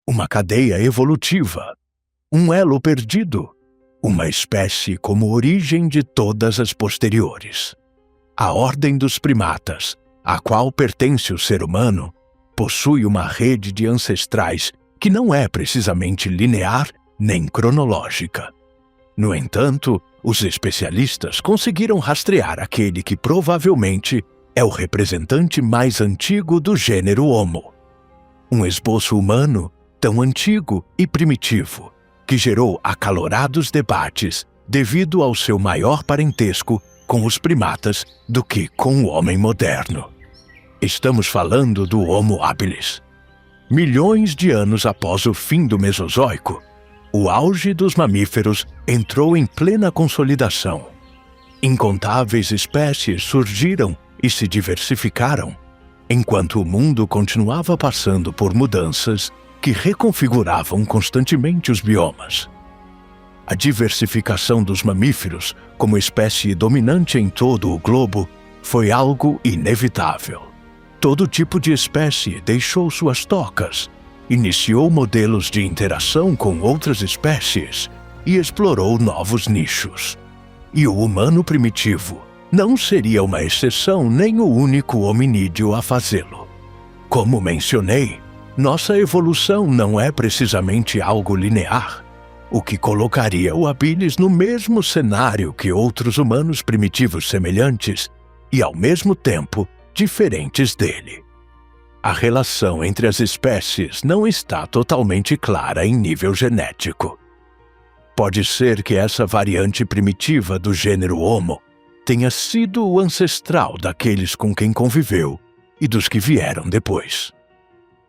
uma cadeia evolutiva, um elo perdido, uma espécie como origem de todas as posteriores. A ordem dos primatas, à qual pertence o ser humano, possui uma rede de ancestrais que não é precisamente linear nem cronológica. No entanto, os especialistas conseguiram rastrear aquele que provavelmente é o representante mais antigo do gênero Homo. Um esboço humano tão antigo e primitivo que gerou acalorados debates devido ao seu maior parentesco com os primatas do que com o homem moderno. Estamos falando do Homo habilis. Milhões de anos após o fim do Mesozoico, o auge dos mamíferos entrou em plena consolidação. Incontáveis espécies surgiram e se diversificaram, enquanto o mundo continuava passando por mudanças que reconfiguravam constantemente os biomas. A diversificação dos mamíferos como espécie dominante em todo o globo foi algo inevitável. Todo tipo de espécie deixou suas tocas, iniciou modelos de interação com outras espécies e explorou novos nichos. E o humano primitivo não seria uma exceção nem o único hominídeo a fazê-lo. Como mencionei, nossa evolução não é precisamente algo linear, o que colocaria o habilis no mesmo cenário que outros humanos primitivos semelhantes e, ao mesmo tempo, diferentes dele. A relação entre as espécies não está totalmente clara em nível genético. Pode ser que essa variante primitiva do gênero Homo tenha sido o ancestral daqueles com quem conviveu e dos que vieram depois.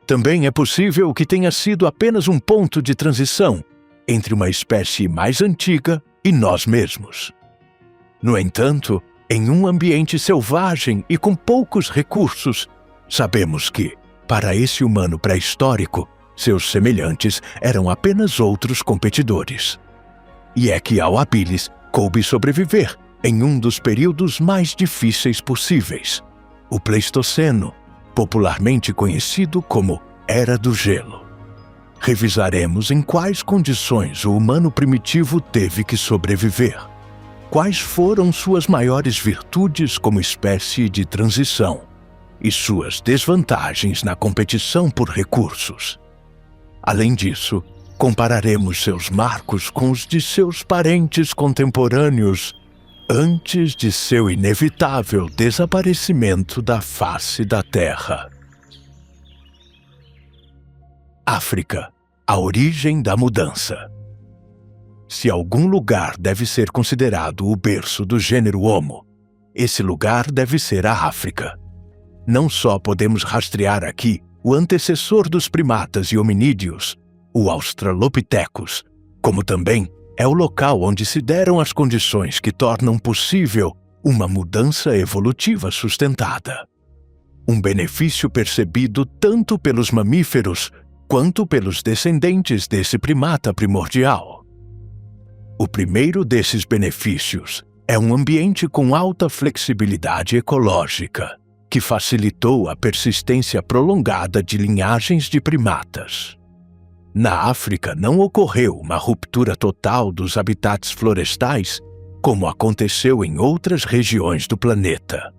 Também é possível que tenha sido apenas um ponto de transição entre uma espécie mais antiga e nós mesmos. No entanto, em um ambiente selvagem e com poucos recursos, sabemos que, para esse humano pré-histórico, seus semelhantes eram apenas outros competidores. E é que ao habilis coube sobreviver em um dos períodos mais difíceis possíveis, o Pleistoceno, popularmente conhecido como Era do Gelo. Revisaremos em quais condições o humano primitivo teve que sobreviver. Quais foram suas maiores virtudes como espécie de transição e suas desvantagens na competição por recursos. Além disso, compararemos seus marcos com os de seus parentes contemporâneos antes de seu inevitável desaparecimento da face da Terra. África, a origem da mudança. Se algum lugar deve ser considerado o berço do gênero Homo, esse lugar deve ser a África. Não só podemos rastrear aqui o antecessor dos primatas e hominídeos, o Australopithecus, como também é o local onde se deram as condições que tornam possível uma mudança evolutiva sustentada. Um benefício percebido tanto pelos mamíferos quanto pelos descendentes desse primata primordial. O primeiro desses benefícios é um ambiente com alta flexibilidade ecológica, que facilitou a persistência prolongada de linhagens de primatas. Na África não ocorreu uma ruptura total dos habitats florestais, como aconteceu em outras regiões do planeta.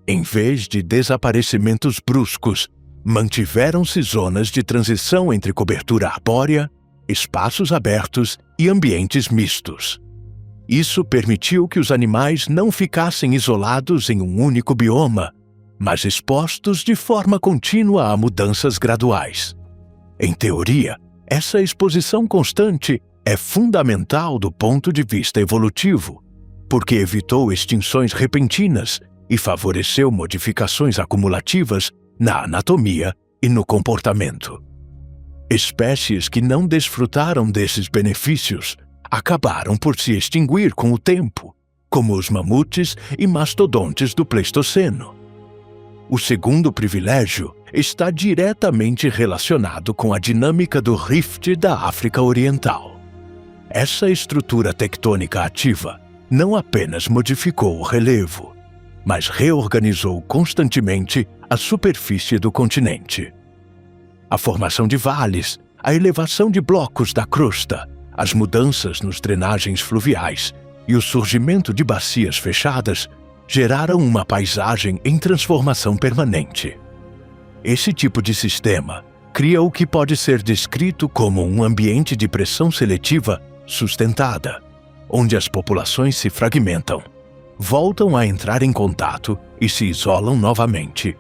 Em vez de desaparecimentos bruscos, mantiveram-se zonas de transição entre cobertura arbórea, espaços abertos e ambientes mistos. Isso permitiu que os animais não ficassem isolados em um único bioma, mas expostos de forma contínua a mudanças graduais. Em teoria, essa exposição constante é fundamental do ponto de vista evolutivo, porque evitou extinções repentinas e favoreceu modificações acumulativas na anatomia e no comportamento. Espécies que não desfrutaram desses benefícios acabaram por se extinguir com o tempo, como os mamutes e mastodontes do Pleistoceno. O segundo privilégio está diretamente relacionado com a dinâmica do Rift da África Oriental. Essa estrutura tectônica ativa não apenas modificou o relevo, mas reorganizou constantemente a superfície do continente. A formação de vales, a elevação de blocos da crosta, as mudanças nos drenagens fluviais e o surgimento de bacias fechadas geraram uma paisagem em transformação permanente. Esse tipo de sistema cria o que pode ser descrito como um ambiente de pressão seletiva sustentada, onde as populações se fragmentam, voltam a entrar em contato e se isolam novamente.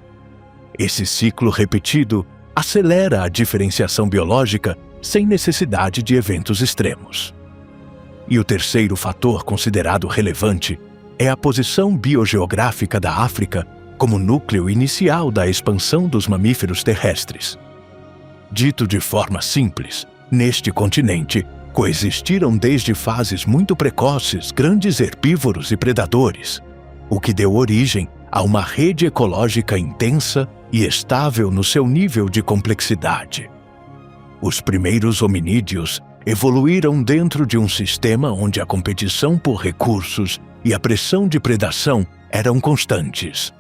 Esse ciclo repetido acelera a diferenciação biológica sem necessidade de eventos extremos. E o terceiro fator considerado relevante é a posição biogeográfica da África como núcleo inicial da expansão dos mamíferos terrestres. Dito de forma simples, neste continente coexistiram desde fases muito precoces grandes herbívoros e predadores, o que deu origem a uma rede ecológica intensa e estável no seu nível de complexidade. Os primeiros hominídeos evoluíram dentro de um sistema onde a competição por recursos e a pressão de predação eram constantes.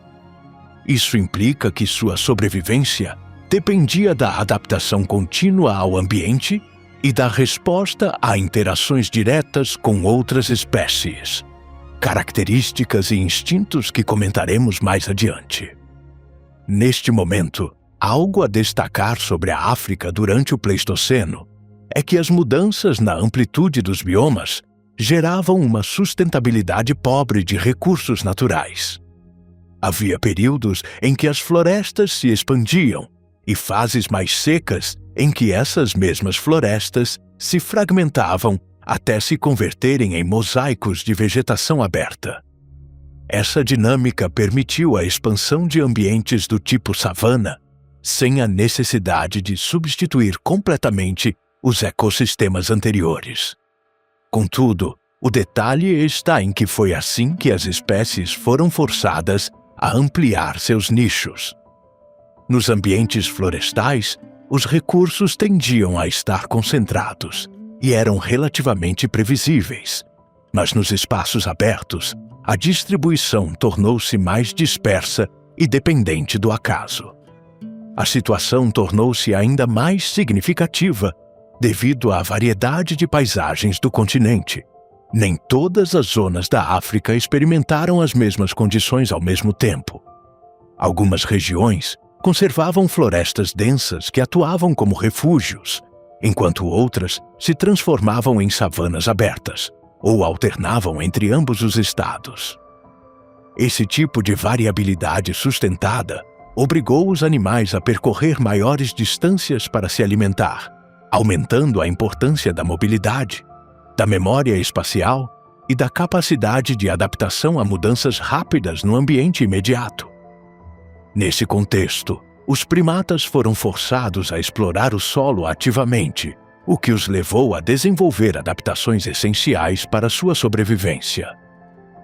Isso implica que sua sobrevivência dependia da adaptação contínua ao ambiente e da resposta a interações diretas com outras espécies, características e instintos que comentaremos mais adiante. Neste momento, algo a destacar sobre a África durante o Pleistoceno é que as mudanças na amplitude dos biomas geravam uma sustentabilidade pobre de recursos naturais. Havia períodos em que as florestas se expandiam e fases mais secas em que essas mesmas florestas se fragmentavam até se converterem em mosaicos de vegetação aberta. Essa dinâmica permitiu a expansão de ambientes do tipo savana, sem a necessidade de substituir completamente os ecossistemas anteriores. Contudo, o detalhe está em que foi assim que as espécies foram forçadas a ampliar seus nichos. Nos ambientes florestais, os recursos tendiam a estar concentrados e eram relativamente previsíveis, mas nos espaços abertos, a distribuição tornou-se mais dispersa e dependente do acaso. A situação tornou-se ainda mais significativa devido à variedade de paisagens do continente. Nem todas as zonas da África experimentaram as mesmas condições ao mesmo tempo. Algumas regiões conservavam florestas densas que atuavam como refúgios, enquanto outras se transformavam em savanas abertas, ou alternavam entre ambos os estados. Esse tipo de variabilidade sustentada obrigou os animais a percorrer maiores distâncias para se alimentar, aumentando a importância da mobilidade, da memória espacial e da capacidade de adaptação a mudanças rápidas no ambiente imediato. Nesse contexto, os primatas foram forçados a explorar o solo ativamente, o que os levou a desenvolver adaptações essenciais para sua sobrevivência.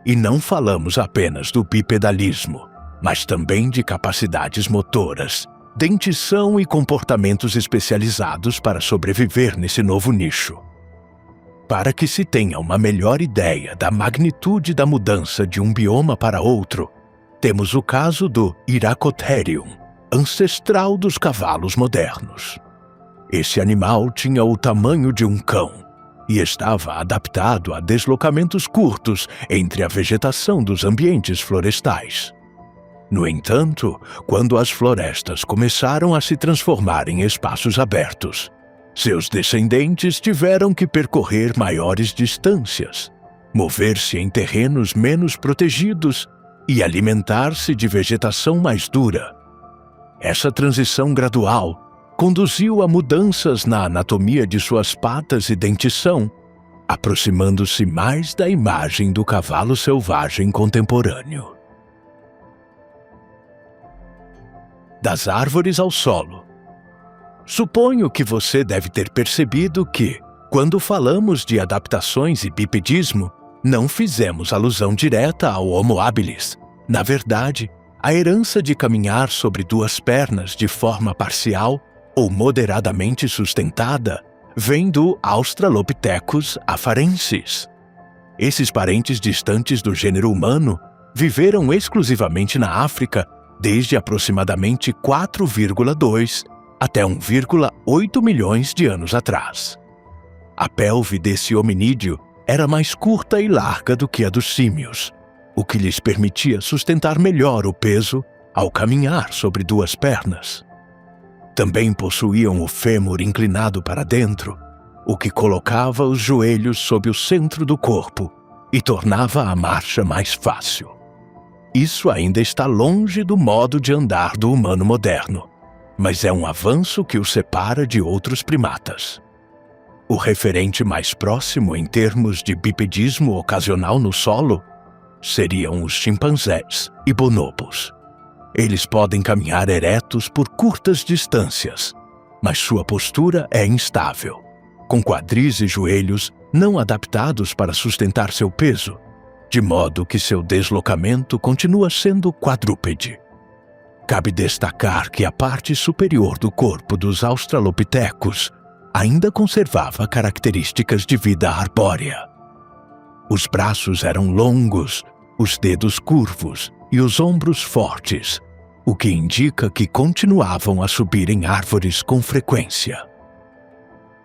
E não falamos apenas do bipedalismo, mas também de capacidades motoras, dentição e comportamentos especializados para sobreviver nesse novo nicho. Para que se tenha uma melhor ideia da magnitude da mudança de um bioma para outro, temos o caso do Iracotherium, ancestral dos cavalos modernos. Esse animal tinha o tamanho de um cão e estava adaptado a deslocamentos curtos entre a vegetação dos ambientes florestais. No entanto, quando as florestas começaram a se transformar em espaços abertos, seus descendentes tiveram que percorrer maiores distâncias, mover-se em terrenos menos protegidos e alimentar-se de vegetação mais dura. Essa transição gradual conduziu a mudanças na anatomia de suas patas e dentição, aproximando-se mais da imagem do cavalo selvagem contemporâneo. Das árvores ao solo. Suponho que você deve ter percebido que, quando falamos de adaptações e bipedismo, não fizemos alusão direta ao Homo habilis. Na verdade, a herança de caminhar sobre duas pernas de forma parcial ou moderadamente sustentada vem do Australopithecus afarensis. Esses parentes distantes do gênero humano viveram exclusivamente na África desde aproximadamente 4,2 até 1,8 milhões de anos atrás. A pelve desse hominídeo era mais curta e larga do que a dos símios, o que lhes permitia sustentar melhor o peso ao caminhar sobre duas pernas. Também possuíam o fêmur inclinado para dentro, o que colocava os joelhos sob o centro do corpo e tornava a marcha mais fácil. Isso ainda está longe do modo de andar do humano moderno, mas é um avanço que o separa de outros primatas. O referente mais próximo em termos de bipedismo ocasional no solo seriam os chimpanzés e bonobos. Eles podem caminhar eretos por curtas distâncias, mas sua postura é instável, com quadris e joelhos não adaptados para sustentar seu peso, de modo que seu deslocamento continua sendo quadrúpede. Cabe destacar que a parte superior do corpo dos australopitecos ainda conservava características de vida arbórea. Os braços eram longos, os dedos curvos e os ombros fortes, o que indica que continuavam a subir em árvores com frequência.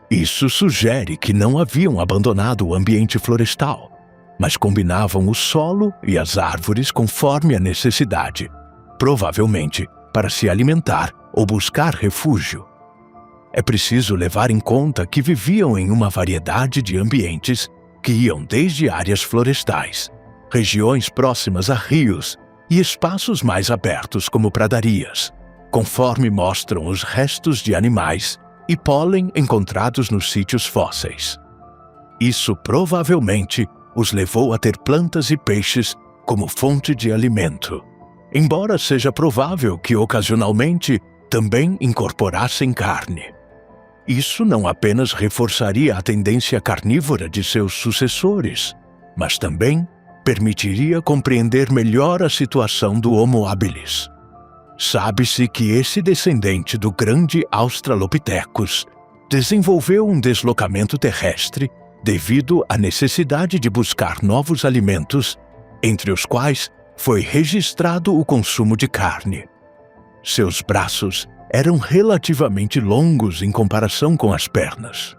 Isso sugere que não haviam abandonado o ambiente florestal, mas combinavam o solo e as árvores conforme a necessidade, provavelmente para se alimentar ou buscar refúgio. É preciso levar em conta que viviam em uma variedade de ambientes que iam desde áreas florestais, regiões próximas a rios e espaços mais abertos como pradarias, conforme mostram os restos de animais e pólen encontrados nos sítios fósseis. Isso provavelmente os levou a ter plantas e peixes como fonte de alimento, embora seja provável que ocasionalmente também incorporassem carne. Isso não apenas reforçaria a tendência carnívora de seus sucessores, mas também permitiria compreender melhor a situação do Homo habilis. Sabe-se que esse descendente do grande Australopithecus desenvolveu um deslocamento terrestre devido à necessidade de buscar novos alimentos, entre os quais foi registrado o consumo de carne. Seus braços eram relativamente longos em comparação com as pernas.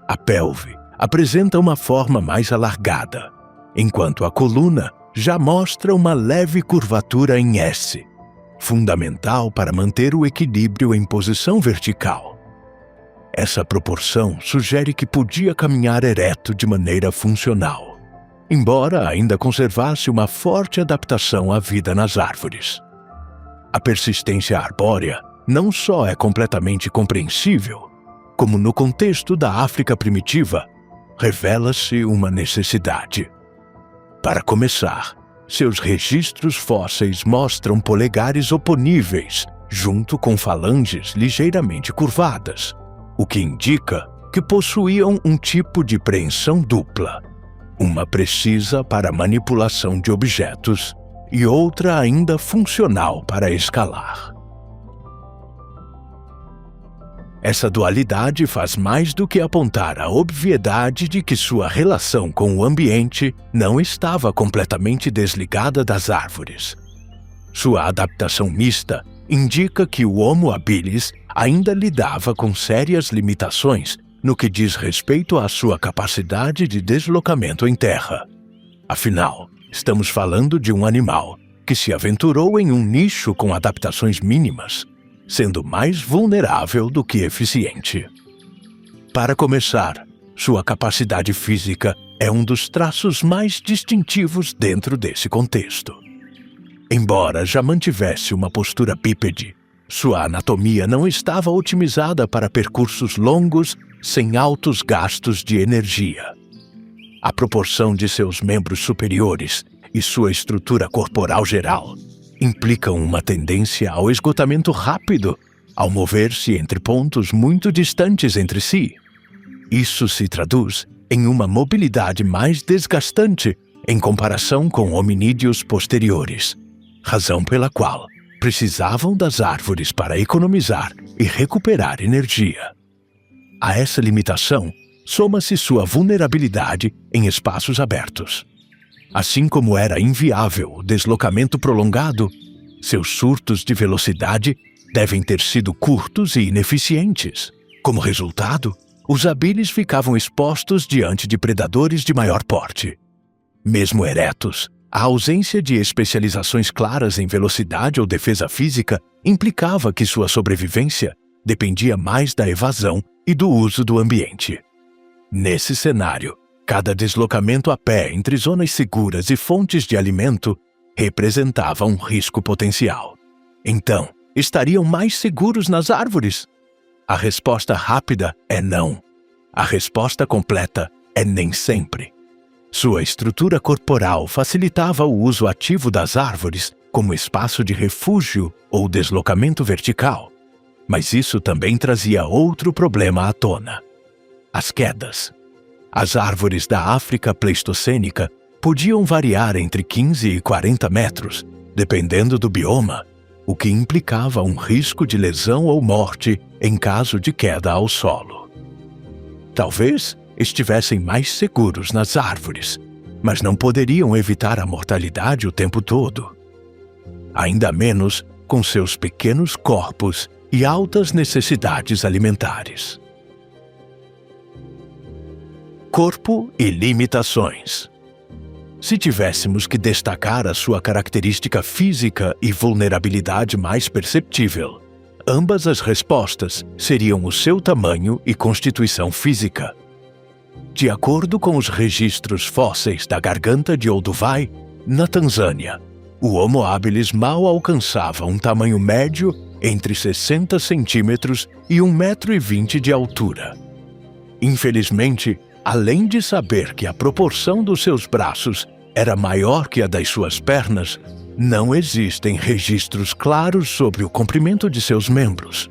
A pelve apresenta uma forma mais alargada, enquanto a coluna já mostra uma leve curvatura em S, fundamental para manter o equilíbrio em posição vertical. Essa proporção sugere que podia caminhar ereto de maneira funcional, embora ainda conservasse uma forte adaptação à vida nas árvores. A persistência arbórea não só é completamente compreensível, como no contexto da África primitiva, revela-se uma necessidade. Para começar, seus registros fósseis mostram polegares oponíveis, junto com falanges ligeiramente curvadas, o que indica que possuíam um tipo de preensão dupla, uma precisa para manipulação de objetos e outra ainda funcional para escalar. Essa dualidade faz mais do que apontar a obviedade de que sua relação com o ambiente não estava completamente desligada das árvores. Sua adaptação mista indica que o Homo habilis ainda lidava com sérias limitações no que diz respeito à sua capacidade de deslocamento em terra. Afinal, estamos falando de um animal que se aventurou em um nicho com adaptações mínimas, sendo mais vulnerável do que eficiente. Para começar, sua capacidade física é um dos traços mais distintivos dentro desse contexto. Embora já mantivesse uma postura bípede, sua anatomia não estava otimizada para percursos longos sem altos gastos de energia. A proporção de seus membros superiores e sua estrutura corporal geral implicam uma tendência ao esgotamento rápido ao mover-se entre pontos muito distantes entre si. Isso se traduz em uma mobilidade mais desgastante em comparação com hominídeos posteriores, razão pela qual precisavam das árvores para economizar e recuperar energia. A essa limitação soma-se sua vulnerabilidade em espaços abertos. Assim como era inviável o deslocamento prolongado, seus surtos de velocidade devem ter sido curtos e ineficientes. Como resultado, os habilis ficavam expostos diante de predadores de maior porte. Mesmo eretos, a ausência de especializações claras em velocidade ou defesa física implicava que sua sobrevivência dependia mais da evasão e do uso do ambiente. Nesse cenário, cada deslocamento a pé entre zonas seguras e fontes de alimento representava um risco potencial. Então, estariam mais seguros nas árvores? A resposta rápida é não. A resposta completa é nem sempre. Sua estrutura corporal facilitava o uso ativo das árvores como espaço de refúgio ou deslocamento vertical. Mas isso também trazia outro problema à tona: as quedas. As árvores da África pleistocênica podiam variar entre 15 e 40 metros, dependendo do bioma, o que implicava um risco de lesão ou morte em caso de queda ao solo. Talvez estivessem mais seguros nas árvores, mas não poderiam evitar a mortalidade o tempo todo. Ainda menos com seus pequenos corpos e altas necessidades alimentares. Corpo e limitações. Se tivéssemos que destacar a sua característica física e vulnerabilidade mais perceptível, ambas as respostas seriam o seu tamanho e constituição física. De acordo com os registros fósseis da garganta de Olduvai, na Tanzânia, o Homo habilis mal alcançava um tamanho médio entre 60 centímetros e 1,20 m de altura. Infelizmente, além de saber que a proporção dos seus braços era maior que a das suas pernas, não existem registros claros sobre o comprimento de seus membros.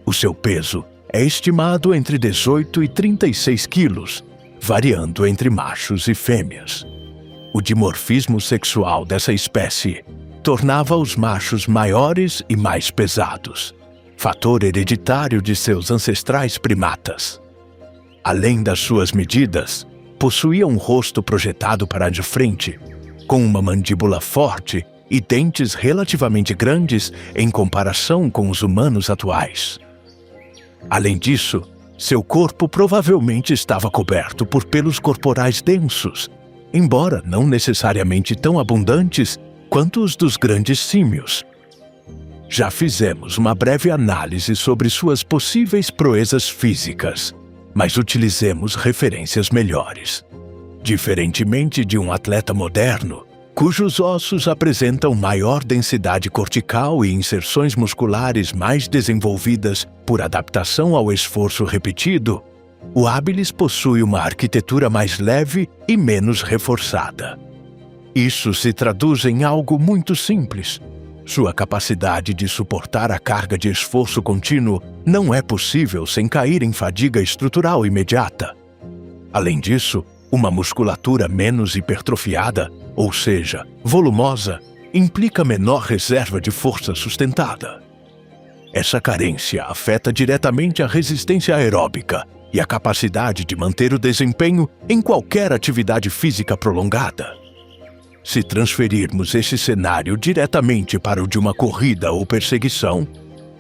O seu peso é estimado entre 18 e 36 quilos, variando entre machos e fêmeas. O dimorfismo sexual dessa espécie tornava os machos maiores e mais pesados, fator hereditário de seus ancestrais primatas. Além das suas medidas, possuía um rosto projetado para de frente, com uma mandíbula forte e dentes relativamente grandes em comparação com os humanos atuais. Além disso, seu corpo provavelmente estava coberto por pelos corporais densos, embora não necessariamente tão abundantes quanto os dos grandes símios. Já fizemos uma breve análise sobre suas possíveis proezas físicas, mas utilizemos referências melhores. Diferentemente de um atleta moderno, cujos ossos apresentam maior densidade cortical e inserções musculares mais desenvolvidas por adaptação ao esforço repetido, o habilis possui uma arquitetura mais leve e menos reforçada. Isso se traduz em algo muito simples. Sua capacidade de suportar a carga de esforço contínuo não é possível sem cair em fadiga estrutural imediata. Além disso, uma musculatura menos hipertrofiada, ou seja, volumosa, implica menor reserva de força sustentada. Essa carência afeta diretamente a resistência aeróbica e a capacidade de manter o desempenho em qualquer atividade física prolongada. Se transferirmos esse cenário diretamente para o de uma corrida ou perseguição,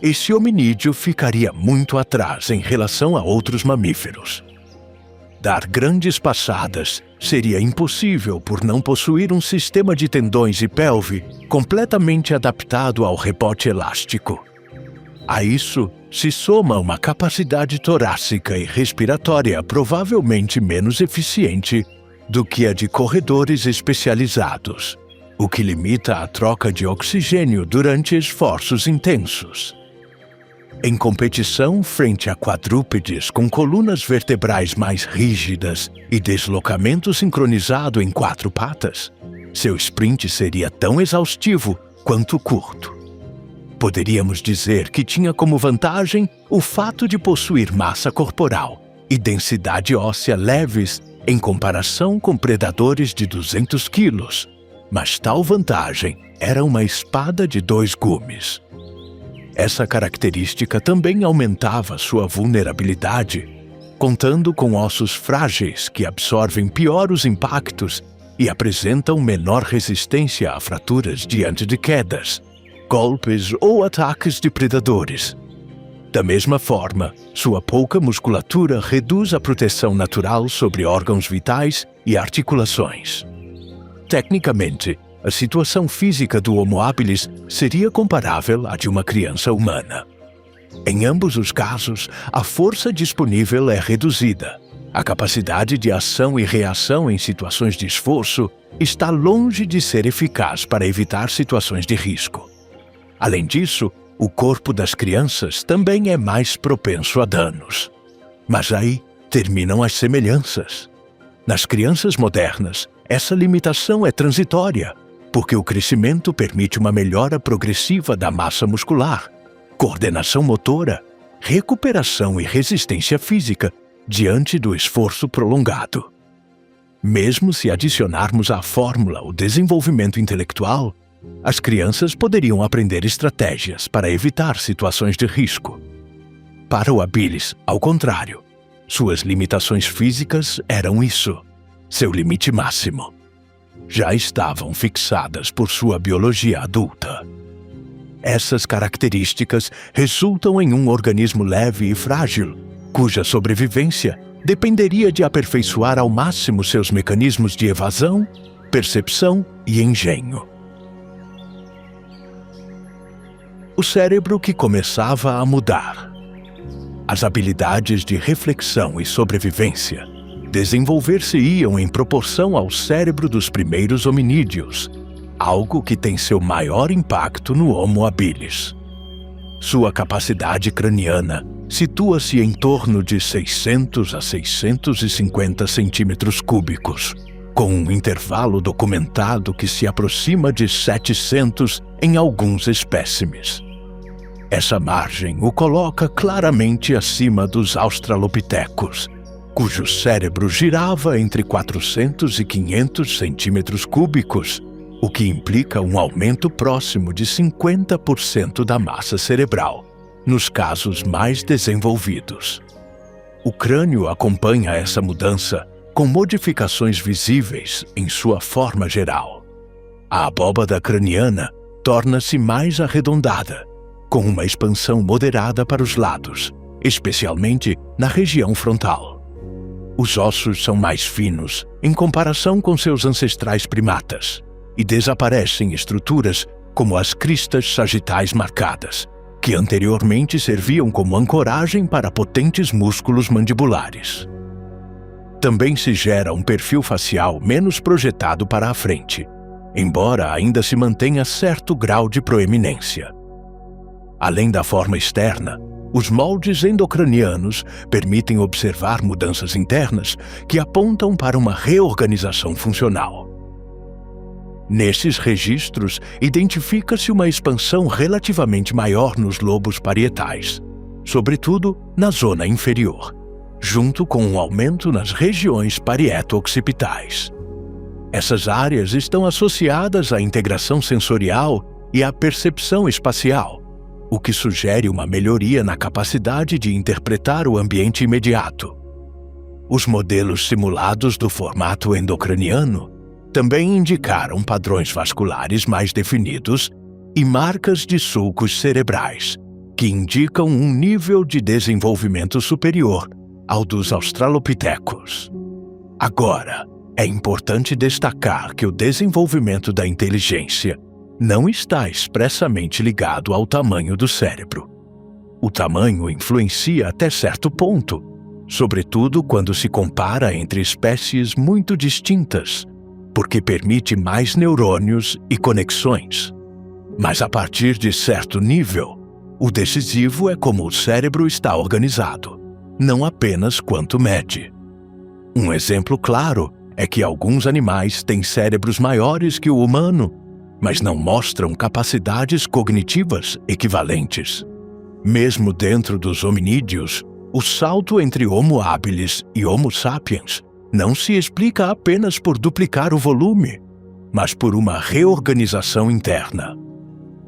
esse hominídeo ficaria muito atrás em relação a outros mamíferos. Dar grandes passadas seria impossível por não possuir um sistema de tendões e pelve completamente adaptado ao rebote elástico. A isso se soma uma capacidade torácica e respiratória provavelmente menos eficiente do que a de corredores especializados, o que limita a troca de oxigênio durante esforços intensos. Em competição frente a quadrúpedes com colunas vertebrais mais rígidas e deslocamento sincronizado em 4 patas, seu sprint seria tão exaustivo quanto curto. Poderíamos dizer que tinha como vantagem o fato de possuir massa corporal e densidade óssea leves em comparação com predadores de 200 quilos, mas tal vantagem era uma espada de 2 gumes. Essa característica também aumentava sua vulnerabilidade, contando com ossos frágeis que absorvem pior os impactos e apresentam menor resistência a fraturas diante de quedas, golpes ou ataques de predadores. Da mesma forma, sua pouca musculatura reduz a proteção natural sobre órgãos vitais e articulações. Tecnicamente, a situação física do Homo habilis seria comparável à de uma criança humana. Em ambos os casos, a força disponível é reduzida. A capacidade de ação e reação em situações de esforço está longe de ser eficaz para evitar situações de risco. Além disso, o corpo das crianças também é mais propenso a danos. Mas aí terminam as semelhanças. Nas crianças modernas, essa limitação é transitória, porque o crescimento permite uma melhora progressiva da massa muscular, coordenação motora, recuperação e resistência física diante do esforço prolongado. Mesmo se adicionarmos à fórmula o desenvolvimento intelectual, as crianças poderiam aprender estratégias para evitar situações de risco. Para o habilis, ao contrário, suas limitações físicas eram isso, seu limite máximo. Já estavam fixadas por sua biologia adulta. Essas características resultam em um organismo leve e frágil, cuja sobrevivência dependeria de aperfeiçoar ao máximo seus mecanismos de evasão, percepção e engenho. O cérebro que começava a mudar. As habilidades de reflexão e sobrevivência desenvolver-se-iam em proporção ao cérebro dos primeiros hominídeos, algo que tem seu maior impacto no Homo habilis. Sua capacidade craniana situa-se em torno de 600 a 650 centímetros cúbicos, com um intervalo documentado que se aproxima de 700 em alguns espécimes. Essa margem o coloca claramente acima dos australopitecos, cujo cérebro girava entre 400 e 500 centímetros cúbicos, o que implica um aumento próximo de 50% da massa cerebral, nos casos mais desenvolvidos. O crânio acompanha essa mudança com modificações visíveis em sua forma geral. A abóbada craniana torna-se mais arredondada, com uma expansão moderada para os lados, especialmente na região frontal. Os ossos são mais finos em comparação com seus ancestrais primatas e desaparecem estruturas como as cristas sagitais marcadas, que anteriormente serviam como ancoragem para potentes músculos mandibulares. Também se gera um perfil facial menos projetado para a frente, embora ainda se mantenha certo grau de proeminência. Além da forma externa, os moldes endocranianos permitem observar mudanças internas que apontam para uma reorganização funcional. Nesses registros, identifica-se uma expansão relativamente maior nos lobos parietais, sobretudo na zona inferior, junto com um aumento nas regiões parieto-occipitais. Essas áreas estão associadas à integração sensorial e à percepção espacial, o que sugere uma melhoria na capacidade de interpretar o ambiente imediato. Os modelos simulados do formato endocraniano também indicaram padrões vasculares mais definidos e marcas de sulcos cerebrais, que indicam um nível de desenvolvimento superior ao dos australopitecos. Agora, é importante destacar que o desenvolvimento da inteligência não está expressamente ligado ao tamanho do cérebro. O tamanho influencia até certo ponto, sobretudo quando se compara entre espécies muito distintas, porque permite mais neurônios e conexões. Mas a partir de certo nível, o decisivo é como o cérebro está organizado, não apenas quanto mede. Um exemplo claro é que alguns animais têm cérebros maiores que o humano, mas não mostram capacidades cognitivas equivalentes. Mesmo dentro dos hominídeos, o salto entre Homo habilis e Homo sapiens não se explica apenas por duplicar o volume, mas por uma reorganização interna.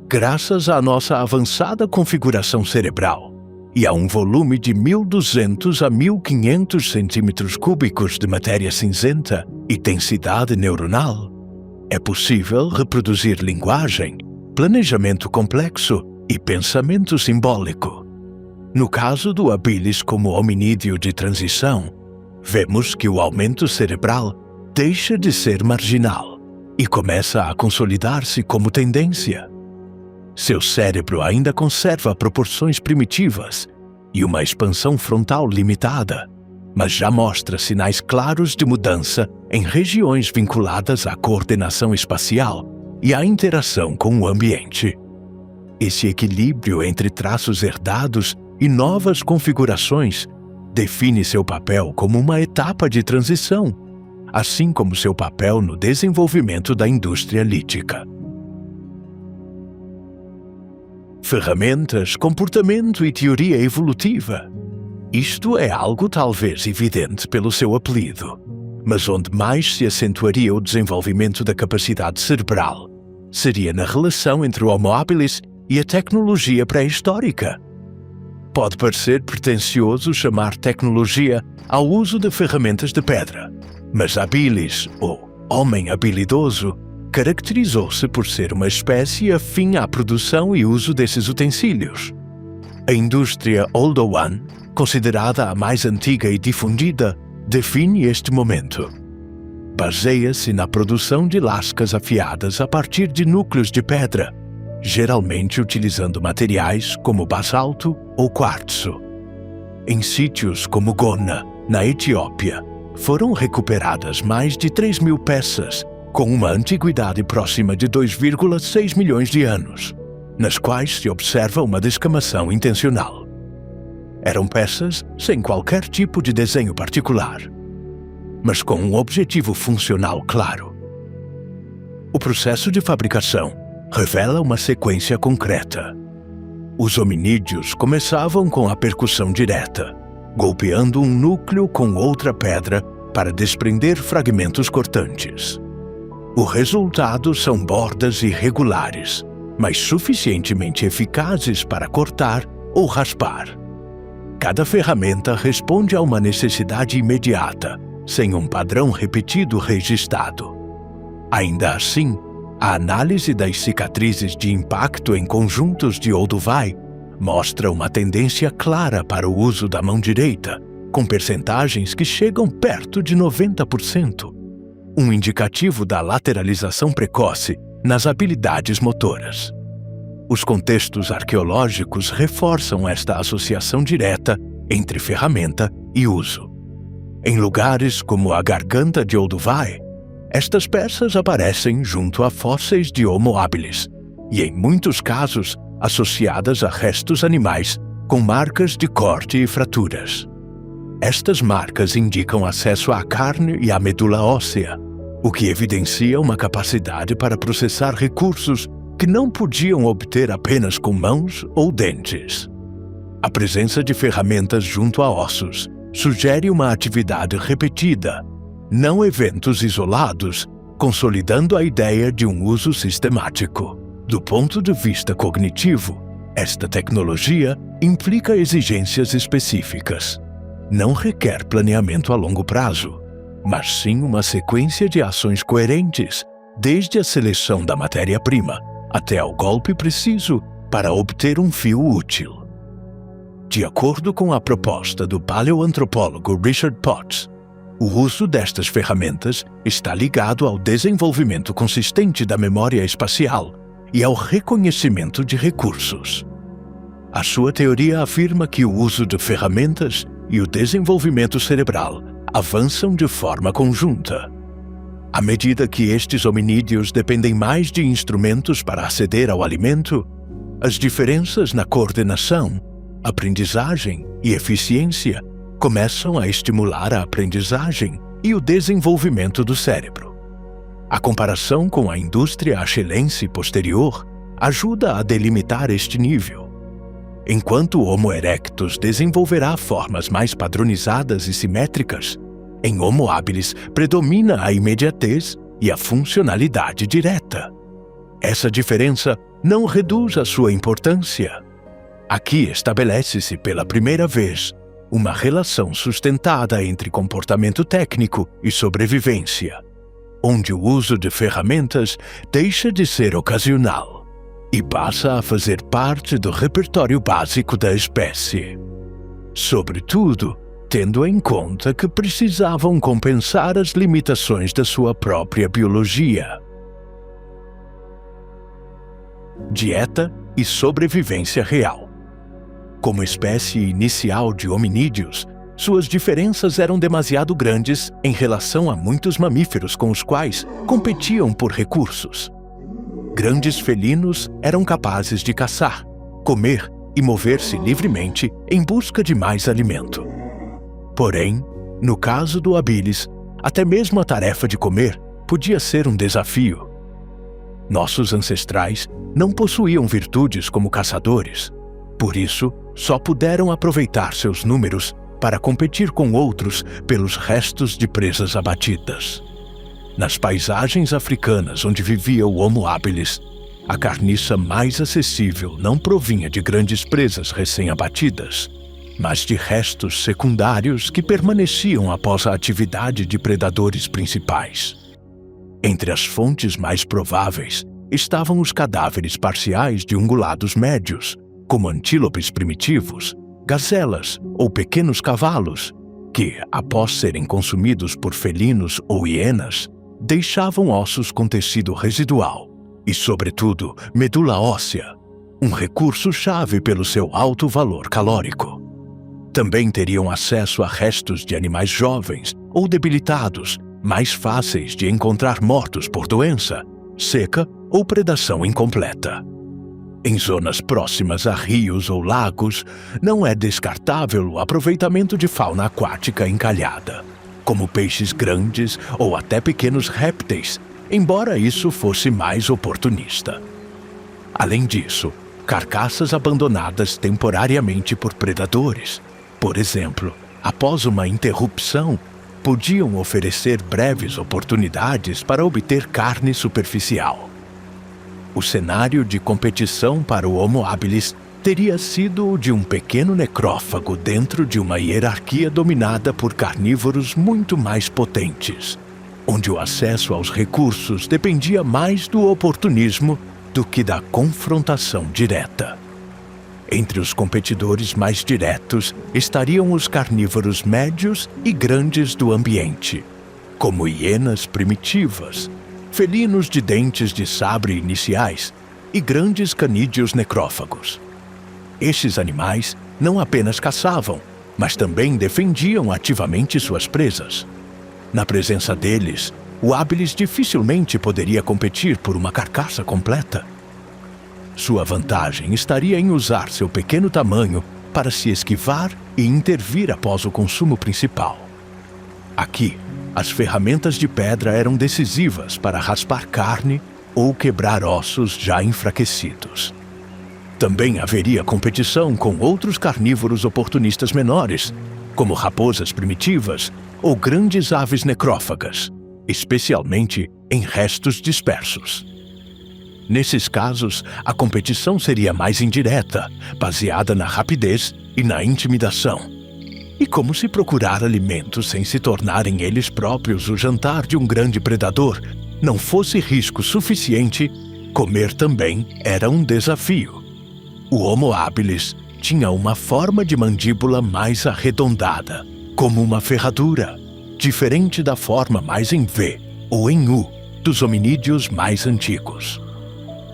Graças à nossa avançada configuração cerebral e a um volume de 1.200 a 1.500 centímetros cúbicos de matéria cinzenta e densidade neuronal, é possível reproduzir linguagem, planejamento complexo e pensamento simbólico. No caso do habilis como hominídeo de transição, vemos que o aumento cerebral deixa de ser marginal e começa a consolidar-se como tendência. Seu cérebro ainda conserva proporções primitivas e uma expansão frontal limitada, mas já mostra sinais claros de mudança em regiões vinculadas à coordenação espacial e à interação com o ambiente. Esse equilíbrio entre traços herdados e novas configurações define seu papel como uma etapa de transição, assim como seu papel no desenvolvimento da indústria lítica. Ferramentas, comportamento e teoria evolutiva. Isto é algo talvez evidente pelo seu apelido, mas onde mais se acentuaria o desenvolvimento da capacidade cerebral seria na relação entre o Homo habilis e a tecnologia pré-histórica. Pode parecer pretensioso chamar tecnologia ao uso de ferramentas de pedra, mas habilis, ou homem habilidoso, caracterizou-se por ser uma espécie afim à produção e uso desses utensílios. A indústria Oldowan, considerada a mais antiga e difundida, define este momento. Baseia-se na produção de lascas afiadas a partir de núcleos de pedra, geralmente utilizando materiais como basalto ou quartzo. Em sítios como Gona, na Etiópia, foram recuperadas mais de 3.000 peças, com uma antiguidade próxima de 2,6 milhões de anos, nas quais se observa uma descamação intencional. Eram peças sem qualquer tipo de desenho particular, mas com um objetivo funcional claro. O processo de fabricação revela uma sequência concreta. Os hominídeos começavam com a percussão direta, golpeando um núcleo com outra pedra para desprender fragmentos cortantes. O resultado são bordas irregulares, mas suficientemente eficazes para cortar ou raspar. Cada ferramenta responde a uma necessidade imediata, sem um padrão repetido registrado. Ainda assim, a análise das cicatrizes de impacto em conjuntos de Olduvai mostra uma tendência clara para o uso da mão direita, com percentagens que chegam perto de 90%, um indicativo da lateralização precoce nas habilidades motoras. Os contextos arqueológicos reforçam esta associação direta entre ferramenta e uso. Em lugares como a garganta de Olduvai, estas peças aparecem junto a fósseis de Homo habilis e, em muitos casos, associadas a restos animais com marcas de corte e fraturas. Estas marcas indicam acesso à carne e à medula óssea, o que evidencia uma capacidade para processar recursos que não podiam obter apenas com mãos ou dentes. A presença de ferramentas junto a ossos sugere uma atividade repetida, não eventos isolados, consolidando a ideia de um uso sistemático. Do ponto de vista cognitivo, esta tecnologia implica exigências específicas. Não requer planeamento a longo prazo, mas sim uma sequência de ações coerentes, desde a seleção da matéria-prima até ao golpe preciso para obter um fio útil. De acordo com a proposta do paleoantropólogo Richard Potts, o uso destas ferramentas está ligado ao desenvolvimento consistente da memória espacial e ao reconhecimento de recursos. A sua teoria afirma que o uso de ferramentas e o desenvolvimento cerebral avançam de forma conjunta. À medida que estes hominídeos dependem mais de instrumentos para aceder ao alimento, as diferenças na coordenação, aprendizagem e eficiência começam a estimular a aprendizagem e o desenvolvimento do cérebro. A comparação com a indústria achelense posterior ajuda a delimitar este nível. Enquanto o Homo erectus desenvolverá formas mais padronizadas e simétricas, em Homo habilis predomina a imediatez e a funcionalidade direta. Essa diferença não reduz a sua importância. Aqui estabelece-se pela primeira vez uma relação sustentada entre comportamento técnico e sobrevivência, onde o uso de ferramentas deixa de ser ocasional e passa a fazer parte do repertório básico da espécie. Sobretudo, tendo em conta que precisavam compensar as limitações da sua própria biologia. Dieta e sobrevivência real. Como espécie inicial de hominídeos, suas diferenças eram demasiado grandes em relação a muitos mamíferos com os quais competiam por recursos. Grandes felinos eram capazes de caçar, comer e mover-se livremente em busca de mais alimento. Porém, no caso do habilis, até mesmo a tarefa de comer podia ser um desafio. Nossos ancestrais não possuíam virtudes como caçadores, por isso só puderam aproveitar seus números para competir com outros pelos restos de presas abatidas. Nas paisagens africanas onde vivia o Homo habilis, a carniça mais acessível não provinha de grandes presas recém-abatidas, mas de restos secundários que permaneciam após a atividade de predadores principais. Entre as fontes mais prováveis estavam os cadáveres parciais de ungulados médios, como antílopes primitivos, gazelas ou pequenos cavalos, que, após serem consumidos por felinos ou hienas, deixavam ossos com tecido residual e, sobretudo, medula óssea, um recurso-chave pelo seu alto valor calórico. Também teriam acesso a restos de animais jovens ou debilitados, mais fáceis de encontrar mortos por doença, seca ou predação incompleta. Em zonas próximas a rios ou lagos, não é descartável o aproveitamento de fauna aquática encalhada, como peixes grandes ou até pequenos répteis, embora isso fosse mais oportunista. Além disso, carcaças abandonadas temporariamente por predadores, por exemplo, após uma interrupção, podiam oferecer breves oportunidades para obter carne superficial. O cenário de competição para o Homo habilis teria sido o de um pequeno necrófago dentro de uma hierarquia dominada por carnívoros muito mais potentes, onde o acesso aos recursos dependia mais do oportunismo do que da confrontação direta. Entre os competidores mais diretos estariam os carnívoros médios e grandes do ambiente, como hienas primitivas, felinos de dentes de sabre iniciais e grandes canídeos necrófagos. Estes animais não apenas caçavam, mas também defendiam ativamente suas presas. Na presença deles, o habilis dificilmente poderia competir por uma carcaça completa. Sua vantagem estaria em usar seu pequeno tamanho para se esquivar e intervir após o consumo principal. Aqui, as ferramentas de pedra eram decisivas para raspar carne ou quebrar ossos já enfraquecidos. Também haveria competição com outros carnívoros oportunistas menores, como raposas primitivas ou grandes aves necrófagas, especialmente em restos dispersos. Nesses casos, a competição seria mais indireta, baseada na rapidez e na intimidação. E como se procurar alimentos sem se tornarem eles próprios o jantar de um grande predador não fosse risco suficiente, comer também era um desafio. O Homo habilis tinha uma forma de mandíbula mais arredondada, como uma ferradura, diferente da forma mais em V ou em U dos hominídeos mais antigos.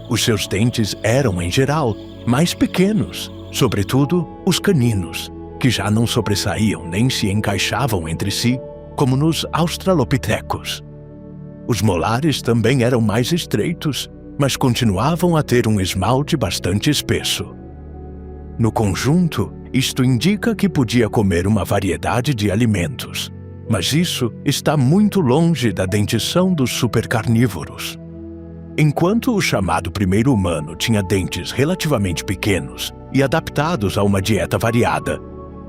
Os seus dentes eram, em geral, mais pequenos, sobretudo os caninos, que já não sobressaíam nem se encaixavam entre si, como nos australopitecos. Os molares também eram mais estreitos, mas continuavam a ter um esmalte bastante espesso. No conjunto, isto indica que podia comer uma variedade de alimentos, mas isso está muito longe da dentição dos supercarnívoros. Enquanto o chamado primeiro humano tinha dentes relativamente pequenos e adaptados a uma dieta variada,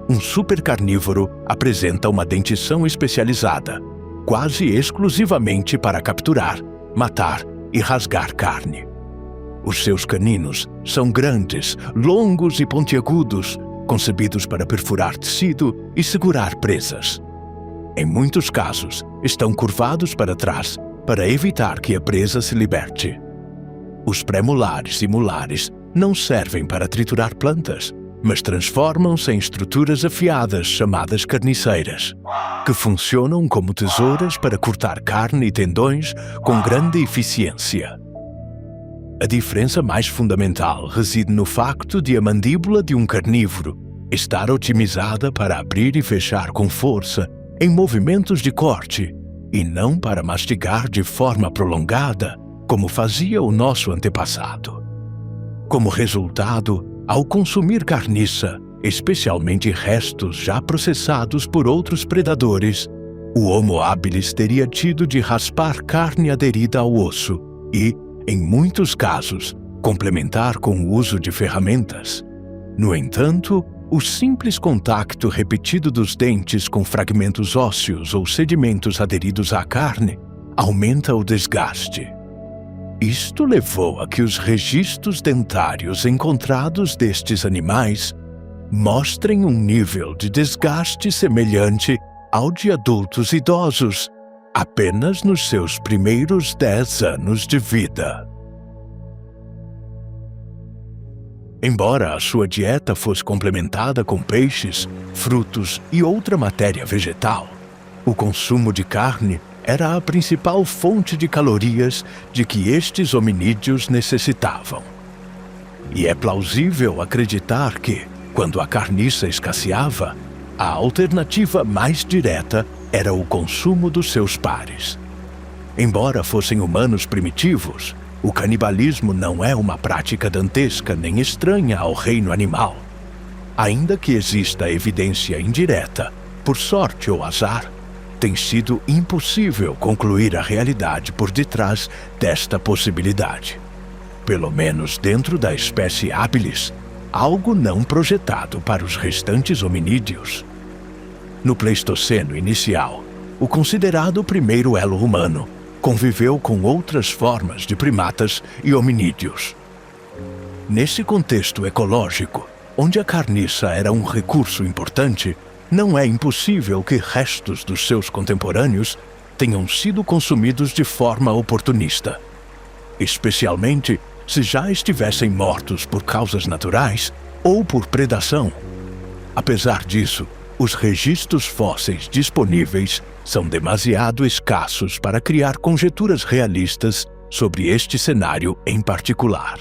um supercarnívoro apresenta uma dentição especializada, quase exclusivamente para capturar, matar e rasgar carne. Os seus caninos são grandes, longos e pontiagudos, concebidos para perfurar tecido e segurar presas. Em muitos casos, estão curvados para trás para evitar que a presa se liberte. Os premolares e molares não servem para triturar plantas, mas transformam-se em estruturas afiadas chamadas carniceiras, que funcionam como tesouras para cortar carne e tendões com grande eficiência. A diferença mais fundamental reside no facto de a mandíbula de um carnívoro estar otimizada para abrir e fechar com força em movimentos de corte e não para mastigar de forma prolongada, como fazia o nosso antepassado. Como resultado, ao consumir carniça, especialmente restos já processados por outros predadores, o Homo habilis teria tido de raspar carne aderida ao osso e, em muitos casos, complementar com o uso de ferramentas. No entanto, o simples contato repetido dos dentes com fragmentos ósseos ou sedimentos aderidos à carne aumenta o desgaste. Isto levou a que os registros dentários encontrados destes animais mostrem um nível de desgaste semelhante ao de adultos idosos, apenas nos seus primeiros 10 anos de vida. Embora a sua dieta fosse complementada com peixes, frutos e outra matéria vegetal, o consumo de carne era a principal fonte de calorias de que estes hominídeos necessitavam. E é plausível acreditar que, quando a carniça escasseava, a alternativa mais direta era o consumo dos seus pares. Embora fossem humanos primitivos, o canibalismo não é uma prática dantesca nem estranha ao reino animal. Ainda que exista evidência indireta, por sorte ou azar, tem sido impossível concluir a realidade por detrás desta possibilidade. Pelo menos dentro da espécie habilis, algo não projetado para os restantes hominídeos. No Pleistoceno inicial, o considerado primeiro elo humano conviveu com outras formas de primatas e hominídeos. Nesse contexto ecológico, onde a carniça era um recurso importante, não é impossível que restos dos seus contemporâneos tenham sido consumidos de forma oportunista, especialmente se já estivessem mortos por causas naturais ou por predação. Apesar disso, os registros fósseis disponíveis são demasiado escassos para criar conjecturas realistas sobre este cenário em particular.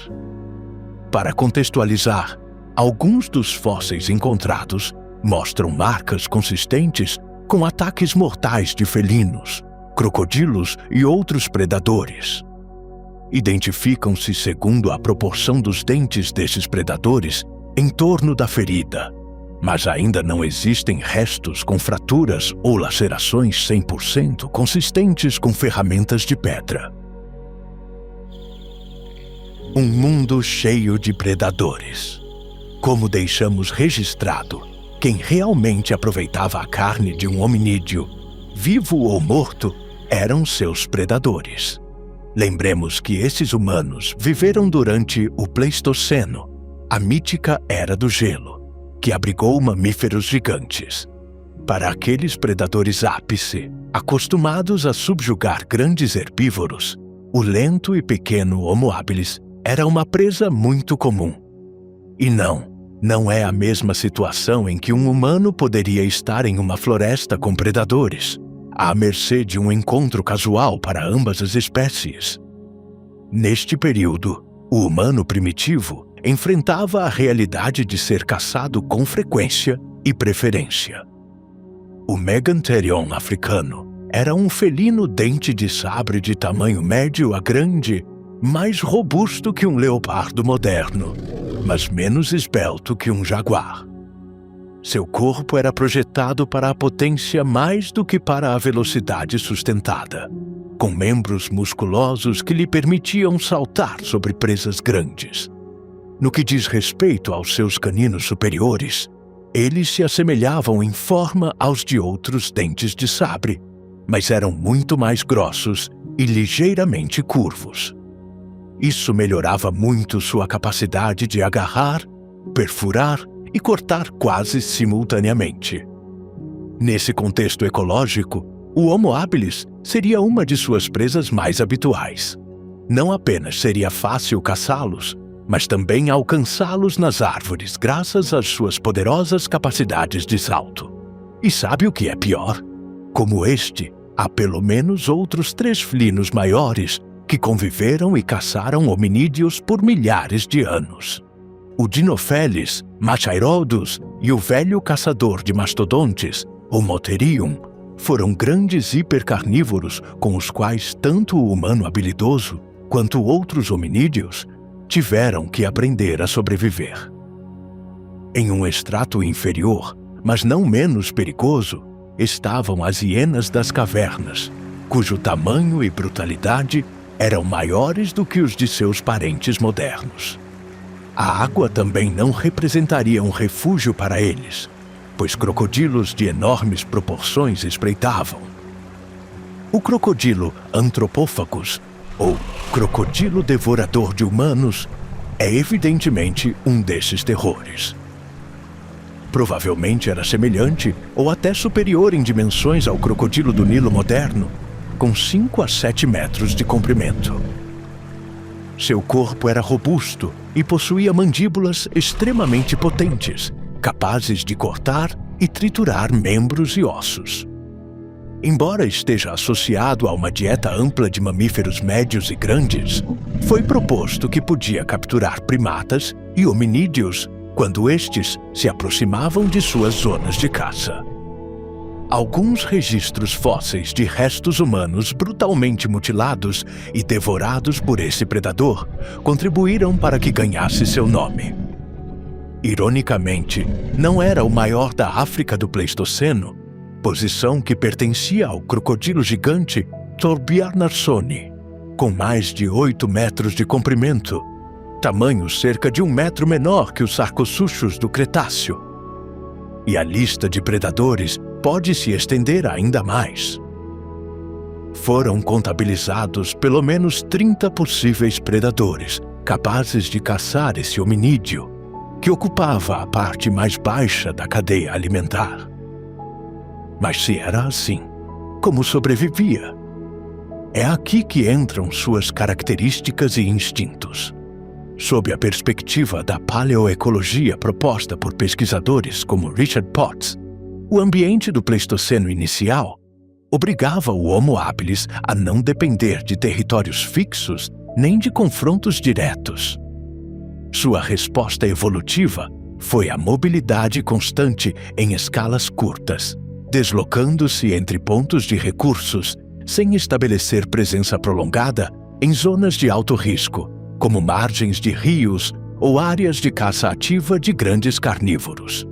Para contextualizar, alguns dos fósseis encontrados mostram marcas consistentes com ataques mortais de felinos, crocodilos e outros predadores. Identificam-se segundo a proporção dos dentes desses predadores em torno da ferida, mas ainda não existem restos com fraturas ou lacerações 100% consistentes com ferramentas de pedra. Um mundo cheio de predadores. Como deixamos registrado, quem realmente aproveitava a carne de um hominídeo, vivo ou morto, eram seus predadores. Lembremos que esses humanos viveram durante o Pleistoceno, a mítica Era do Gelo, que abrigou mamíferos gigantes. Para aqueles predadores ápice, acostumados a subjugar grandes herbívoros, o lento e pequeno Homo habilis era uma presa muito comum. E não é a mesma situação em que um humano poderia estar em uma floresta com predadores, à mercê de um encontro casual para ambas as espécies. Neste período, o humano primitivo enfrentava a realidade de ser caçado com frequência e preferência. O Megantherion africano era um felino dente de sabre de tamanho médio a grande, mais robusto que um leopardo moderno, mas menos esbelto que um jaguar. Seu corpo era projetado para a potência mais do que para a velocidade sustentada, com membros musculosos que lhe permitiam saltar sobre presas grandes. No que diz respeito aos seus caninos superiores, eles se assemelhavam em forma aos de outros dentes de sabre, mas eram muito mais grossos e ligeiramente curvos. Isso melhorava muito sua capacidade de agarrar, perfurar e cortar quase simultaneamente. Nesse contexto ecológico, o Homo habilis seria uma de suas presas mais habituais. Não apenas seria fácil caçá-los, mas também alcançá-los nas árvores graças às suas poderosas capacidades de salto. E sabe o que é pior? Como este, há pelo menos outros 3 felinos maiores que conviveram e caçaram hominídeos por milhares de anos. O Dinopheles, Machairodus e o velho caçador de mastodontes, o Motherium, foram grandes hipercarnívoros com os quais tanto o humano habilidoso quanto outros hominídeos tiveram que aprender a sobreviver. Em um estrato inferior, mas não menos perigoso, estavam as hienas das cavernas, cujo tamanho e brutalidade eram maiores do que os de seus parentes modernos. A água também não representaria um refúgio para eles, pois crocodilos de enormes proporções espreitavam. O crocodilo Anthropophagus, ou crocodilo devorador de humanos, é evidentemente um desses terrores. Provavelmente era semelhante ou até superior em dimensões ao crocodilo do Nilo moderno, com 5 a 7 metros de comprimento. Seu corpo era robusto e possuía mandíbulas extremamente potentes, capazes de cortar e triturar membros e ossos. Embora esteja associado a uma dieta ampla de mamíferos médios e grandes, foi proposto que podia capturar primatas e hominídeos quando estes se aproximavam de suas zonas de caça. Alguns registros fósseis de restos humanos brutalmente mutilados e devorados por esse predador contribuíram para que ganhasse seu nome. Ironicamente, não era o maior da África do Pleistoceno, posição que pertencia ao crocodilo gigante Thorbjarnarsoni, com mais de 8 metros de comprimento, tamanho cerca de 1 metro menor que os Sarcosuchus do Cretáceo. E a lista de predadores pode se estender ainda mais. Foram contabilizados pelo menos 30 possíveis predadores capazes de caçar esse hominídeo, que ocupava a parte mais baixa da cadeia alimentar. Mas se era assim, como sobrevivia? É aqui que entram suas características e instintos. Sob a perspectiva da paleoecologia proposta por pesquisadores como Richard Potts, o ambiente do Pleistoceno inicial obrigava o Homo habilis a não depender de territórios fixos nem de confrontos diretos. Sua resposta evolutiva foi a mobilidade constante em escalas curtas, deslocando-se entre pontos de recursos sem estabelecer presença prolongada em zonas de alto risco, como margens de rios ou áreas de caça ativa de grandes carnívoros.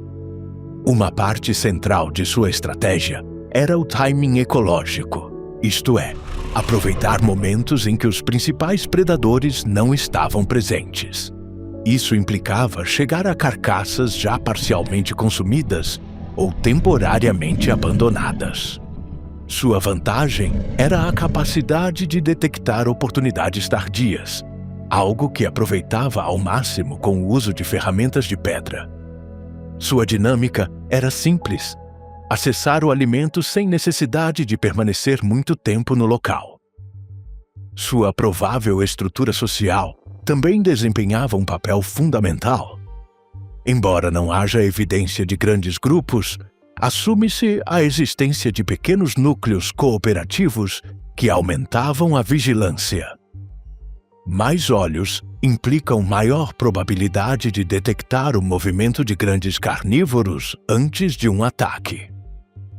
Uma parte central de sua estratégia era o timing ecológico, isto é, aproveitar momentos em que os principais predadores não estavam presentes. Isso implicava chegar a carcaças já parcialmente consumidas ou temporariamente abandonadas. Sua vantagem era a capacidade de detectar oportunidades tardias, algo que aproveitava ao máximo com o uso de ferramentas de pedra. Sua dinâmica era simples: acessar o alimento sem necessidade de permanecer muito tempo no local. Sua provável estrutura social também desempenhava um papel fundamental. Embora não haja evidência de grandes grupos, assume-se a existência de pequenos núcleos cooperativos que aumentavam a vigilância. Mais olhos implicam maior probabilidade de detectar o movimento de grandes carnívoros antes de um ataque.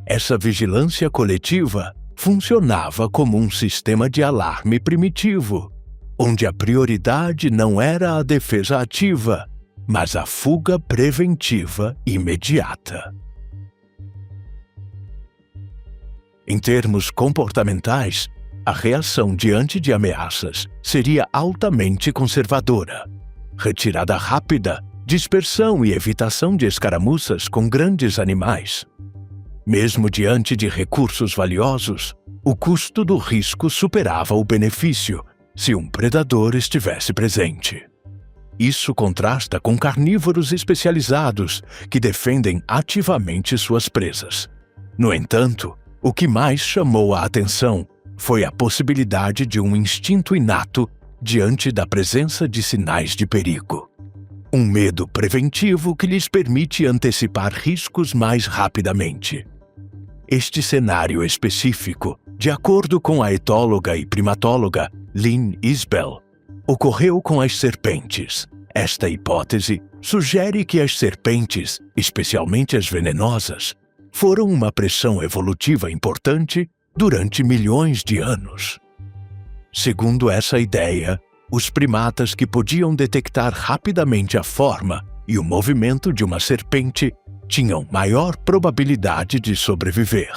Essa vigilância coletiva funcionava como um sistema de alarme primitivo, onde a prioridade não era a defesa ativa, mas a fuga preventiva imediata. Em termos comportamentais, a reação diante de ameaças seria altamente conservadora. Retirada rápida, dispersão e evitação de escaramuças com grandes animais. Mesmo diante de recursos valiosos, o custo do risco superava o benefício se um predador estivesse presente. Isso contrasta com carnívoros especializados que defendem ativamente suas presas. No entanto, o que mais chamou a atenção foi a possibilidade de um instinto inato diante da presença de sinais de perigo. Um medo preventivo que lhes permite antecipar riscos mais rapidamente. Este cenário específico, de acordo com a etóloga e primatóloga Lynn Isbell, ocorreu com as serpentes. Esta hipótese sugere que as serpentes, especialmente as venenosas, foram uma pressão evolutiva importante durante milhões de anos. Segundo essa ideia, os primatas que podiam detectar rapidamente a forma e o movimento de uma serpente tinham maior probabilidade de sobreviver,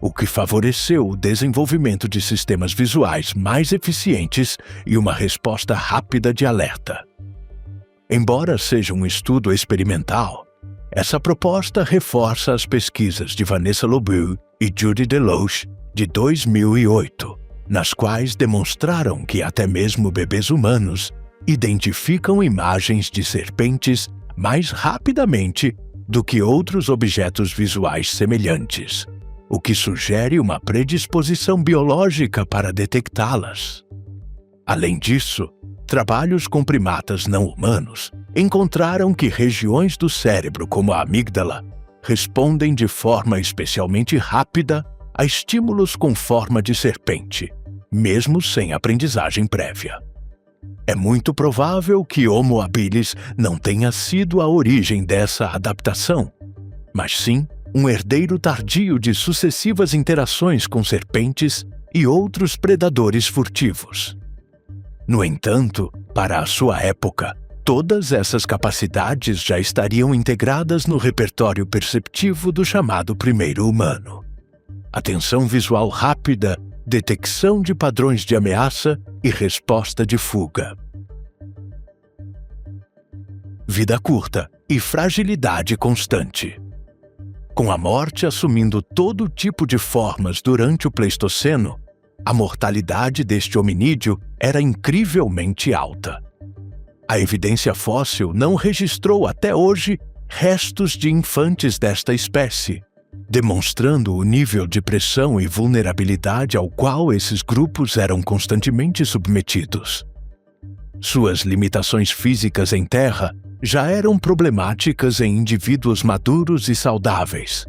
o que favoreceu o desenvolvimento de sistemas visuais mais eficientes e uma resposta rápida de alerta. Embora seja um estudo experimental, essa proposta reforça as pesquisas de Vanessa Lobu e Judy Deloche de 2008, nas quais demonstraram que até mesmo bebês humanos identificam imagens de serpentes mais rapidamente do que outros objetos visuais semelhantes, o que sugere uma predisposição biológica para detectá-las. Além disso, trabalhos com primatas não humanos encontraram que regiões do cérebro, como a amígdala, respondem de forma especialmente rápida a estímulos com forma de serpente, mesmo sem aprendizagem prévia. É muito provável que Homo habilis não tenha sido a origem dessa adaptação, mas sim um herdeiro tardio de sucessivas interações com serpentes e outros predadores furtivos. No entanto, para a sua época, todas essas capacidades já estariam integradas no repertório perceptivo do chamado primeiro humano. Atenção visual rápida, detecção de padrões de ameaça e resposta de fuga. Vida curta e fragilidade constante. Com a morte assumindo todo tipo de formas durante o Pleistoceno, a mortalidade deste hominídeo era incrivelmente alta. A evidência fóssil não registrou até hoje restos de infantes desta espécie, demonstrando o nível de pressão e vulnerabilidade ao qual esses grupos eram constantemente submetidos. Suas limitações físicas em terra já eram problemáticas em indivíduos maduros e saudáveis.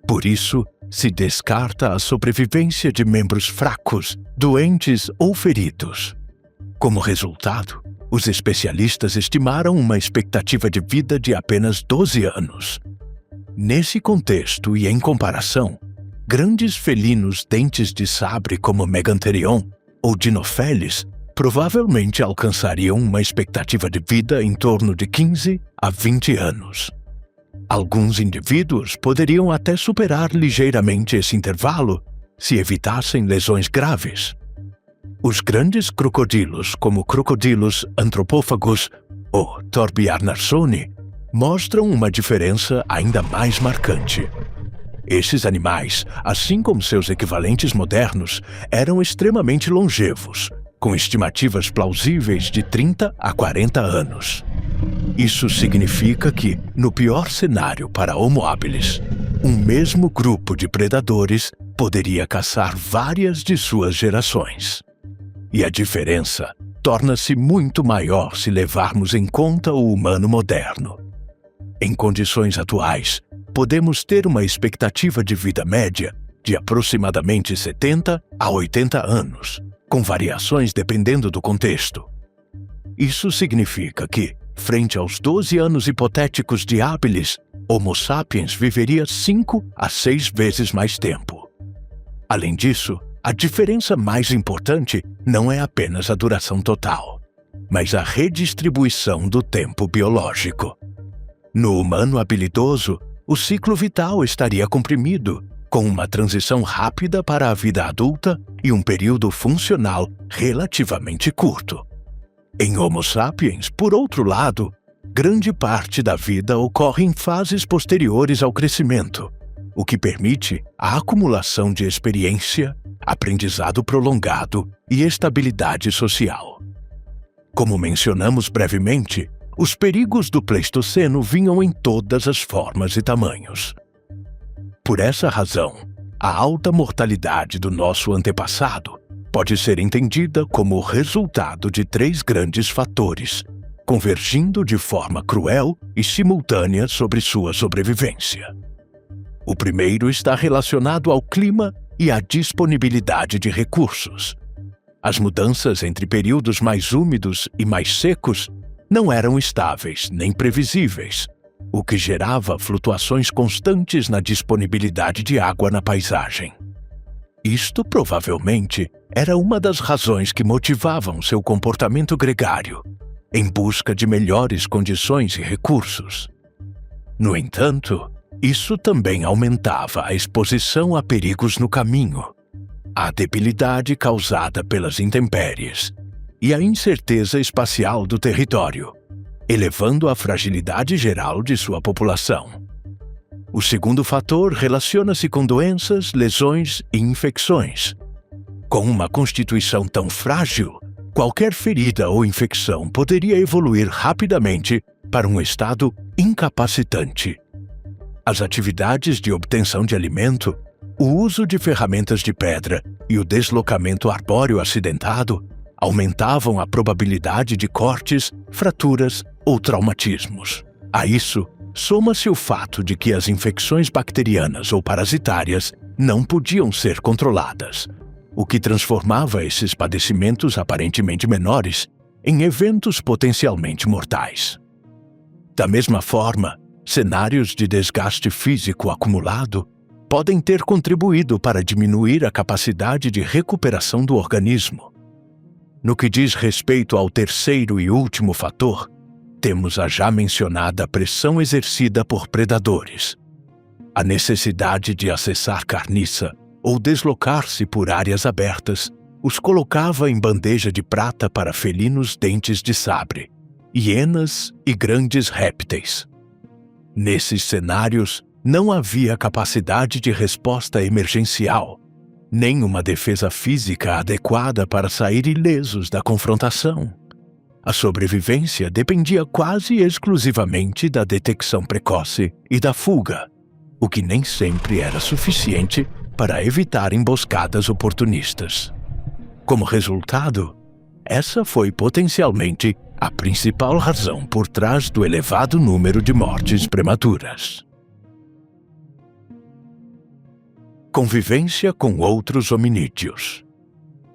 Por isso, se descarta a sobrevivência de membros fracos, doentes ou feridos. Como resultado, os especialistas estimaram uma expectativa de vida de apenas 12 anos. Nesse contexto e em comparação, grandes felinos dentes de sabre como Megantherion ou Dinopheles provavelmente alcançariam uma expectativa de vida em torno de 15 a 20 anos. Alguns indivíduos poderiam até superar ligeiramente esse intervalo se evitassem lesões graves. Os grandes crocodilos, como Crocodylus anthropophagus ou Thorbjarnarsoni, mostram uma diferença ainda mais marcante. Esses animais, assim como seus equivalentes modernos, eram extremamente longevos, com estimativas plausíveis de 30 a 40 anos. Isso significa que, no pior cenário para Homo habilis, um mesmo grupo de predadores poderia caçar várias de suas gerações. E a diferença torna-se muito maior se levarmos em conta o humano moderno. Em condições atuais, podemos ter uma expectativa de vida média de aproximadamente 70 a 80 anos, com variações dependendo do contexto. Isso significa que, frente aos 12 anos hipotéticos de habilis, Homo sapiens viveria 5 a 6 vezes mais tempo. Além disso, a diferença mais importante não é apenas a duração total, mas a redistribuição do tempo biológico. No humano habilidoso, o ciclo vital estaria comprimido, com uma transição rápida para a vida adulta e um período funcional relativamente curto. Em Homo sapiens, por outro lado, grande parte da vida ocorre em fases posteriores ao crescimento, o que permite a acumulação de experiência, aprendizado prolongado e estabilidade social. Como mencionamos brevemente, os perigos do Pleistoceno vinham em todas as formas e tamanhos. Por essa razão, a alta mortalidade do nosso antepassado pode ser entendida como o resultado de 3 grandes fatores, convergindo de forma cruel e simultânea sobre sua sobrevivência. O primeiro está relacionado ao clima e à disponibilidade de recursos. As mudanças entre períodos mais úmidos e mais secos não eram estáveis nem previsíveis, o que gerava flutuações constantes na disponibilidade de água na paisagem. Isto provavelmente era uma das razões que motivavam seu comportamento gregário, em busca de melhores condições e recursos. No entanto, isso também aumentava a exposição a perigos no caminho, a debilidade causada pelas intempéries e a incerteza espacial do território, elevando a fragilidade geral de sua população. O segundo fator relaciona-se com doenças, lesões e infecções. Com uma constituição tão frágil, qualquer ferida ou infecção poderia evoluir rapidamente para um estado incapacitante. As atividades de obtenção de alimento, o uso de ferramentas de pedra e o deslocamento arbóreo acidentado aumentavam a probabilidade de cortes, fraturas ou traumatismos. A isso, soma-se o fato de que as infecções bacterianas ou parasitárias não podiam ser controladas, o que transformava esses padecimentos aparentemente menores em eventos potencialmente mortais. Da mesma forma, cenários de desgaste físico acumulado podem ter contribuído para diminuir a capacidade de recuperação do organismo. No que diz respeito ao terceiro e último fator, temos a já mencionada pressão exercida por predadores. A necessidade de acessar carniça ou deslocar-se por áreas abertas os colocava em bandeja de prata para felinos dentes de sabre, hienas e grandes répteis. Nesses cenários, não havia capacidade de resposta emergencial, nem uma defesa física adequada para sair ilesos da confrontação. A sobrevivência dependia quase exclusivamente da detecção precoce e da fuga, o que nem sempre era suficiente para evitar emboscadas oportunistas. Como resultado, essa foi potencialmente a principal razão por trás do elevado número de mortes prematuras. Convivência com outros hominídeos.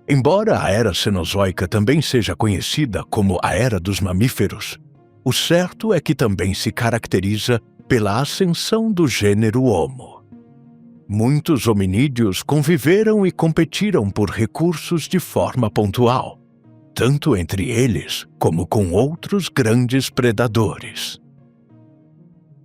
Embora a Era Cenozoica também seja conhecida como a Era dos Mamíferos, o certo é que também se caracteriza pela ascensão do gênero Homo. Muitos hominídeos conviveram e competiram por recursos de forma pontual, tanto entre eles como com outros grandes predadores.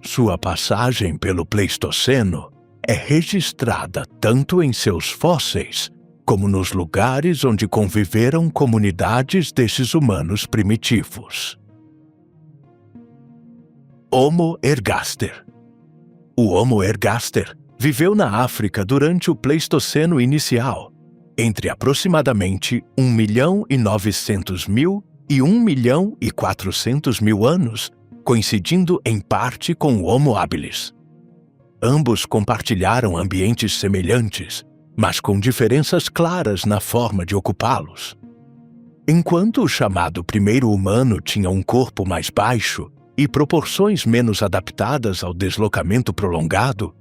Sua passagem pelo Pleistoceno é registrada tanto em seus fósseis como nos lugares onde conviveram comunidades desses humanos primitivos. Homo ergaster. O Homo ergaster viveu na África durante o Pleistoceno inicial, entre aproximadamente 1.900.000 e 1.400.000 anos, coincidindo em parte com o Homo habilis. Ambos compartilharam ambientes semelhantes, mas com diferenças claras na forma de ocupá-los. Enquanto o chamado primeiro humano tinha um corpo mais baixo e proporções menos adaptadas ao deslocamento prolongado,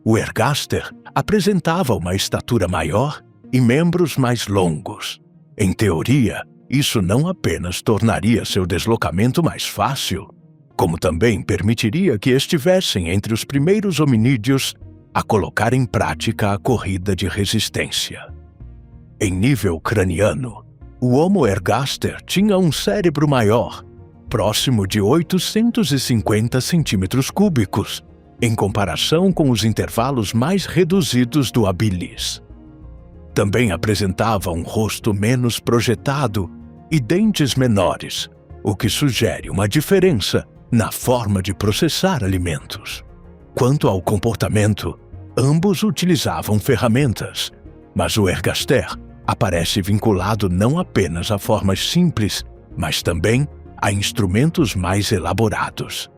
o ergaster apresentava uma estatura maior e membros mais longos. Em teoria, isso não apenas tornaria seu deslocamento mais fácil, como também permitiria que estivessem entre os primeiros hominídeos a colocar em prática a corrida de resistência. Em nível craniano, o Homo ergaster tinha um cérebro maior, próximo de 850 centímetros cúbicos, em comparação com os intervalos mais reduzidos do habilis. Também apresentava um rosto menos projetado e dentes menores, o que sugere uma diferença na forma de processar alimentos. Quanto ao comportamento, ambos utilizavam ferramentas, mas o ergaster aparece vinculado não apenas a formas simples, mas também a instrumentos mais elaborados.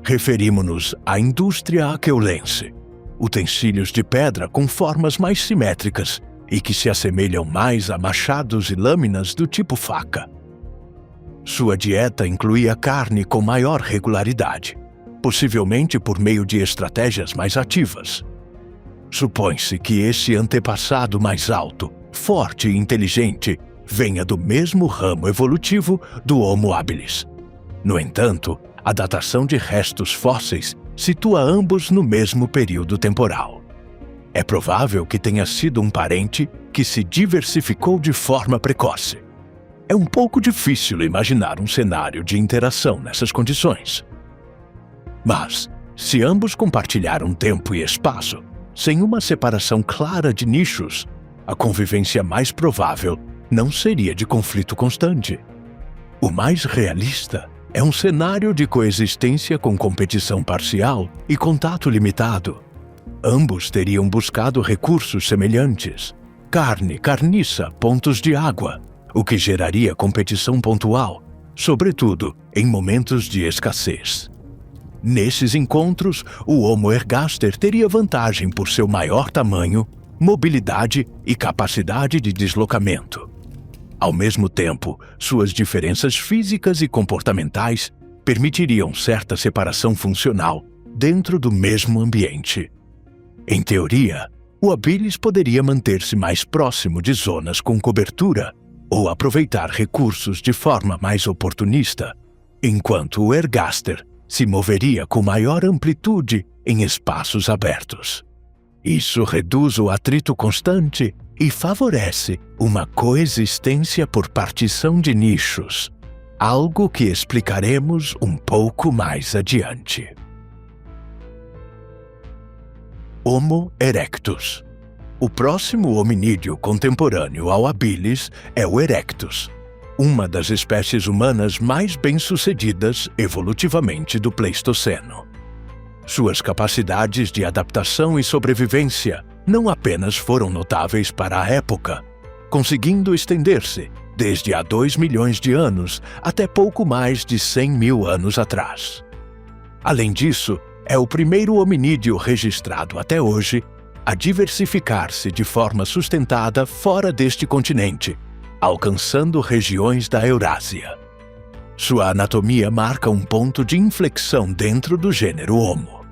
Referimos-nos à indústria aqueulense, utensílios de pedra com formas mais simétricas e que se assemelham mais a machados e lâminas do tipo faca. Sua dieta incluía carne com maior regularidade, possivelmente por meio de estratégias mais ativas. Supõe-se que esse antepassado mais alto, forte e inteligente venha do mesmo ramo evolutivo do Homo habilis. No entanto, a datação de restos fósseis situa ambos no mesmo período temporal. É provável que tenha sido um parente que se diversificou de forma precoce. É um pouco difícil imaginar um cenário de interação nessas condições. Mas, se ambos compartilharam tempo e espaço, sem uma separação clara de nichos, a convivência mais provável não seria de conflito constante. O mais realista é um cenário de coexistência com competição parcial e contato limitado. Ambos teriam buscado recursos semelhantes: carne, carniça, pontos de água, o que geraria competição pontual, sobretudo em momentos de escassez. Nesses encontros, o Homo ergaster teria vantagem por seu maior tamanho, mobilidade e capacidade de deslocamento. Ao mesmo tempo, suas diferenças físicas e comportamentais permitiriam certa separação funcional dentro do mesmo ambiente. Em teoria, o habilis poderia manter-se mais próximo de zonas com cobertura ou aproveitar recursos de forma mais oportunista, enquanto o ergaster se moveria com maior amplitude em espaços abertos. Isso reduz o atrito constante e favorece uma coexistência por partição de nichos, algo que explicaremos um pouco mais adiante. Homo erectus. O próximo hominídeo contemporâneo ao habilis é o erectus, uma das espécies humanas mais bem-sucedidas evolutivamente do Pleistoceno. Suas capacidades de adaptação e sobrevivência não apenas foram notáveis para a época, conseguindo estender-se desde há 2 milhões de anos até pouco mais de 100 mil anos atrás. Além disso, é o primeiro hominídeo registrado até hoje a diversificar-se de forma sustentada fora deste continente, alcançando regiões da Eurásia. Sua anatomia marca um ponto de inflexão dentro do gênero Homo.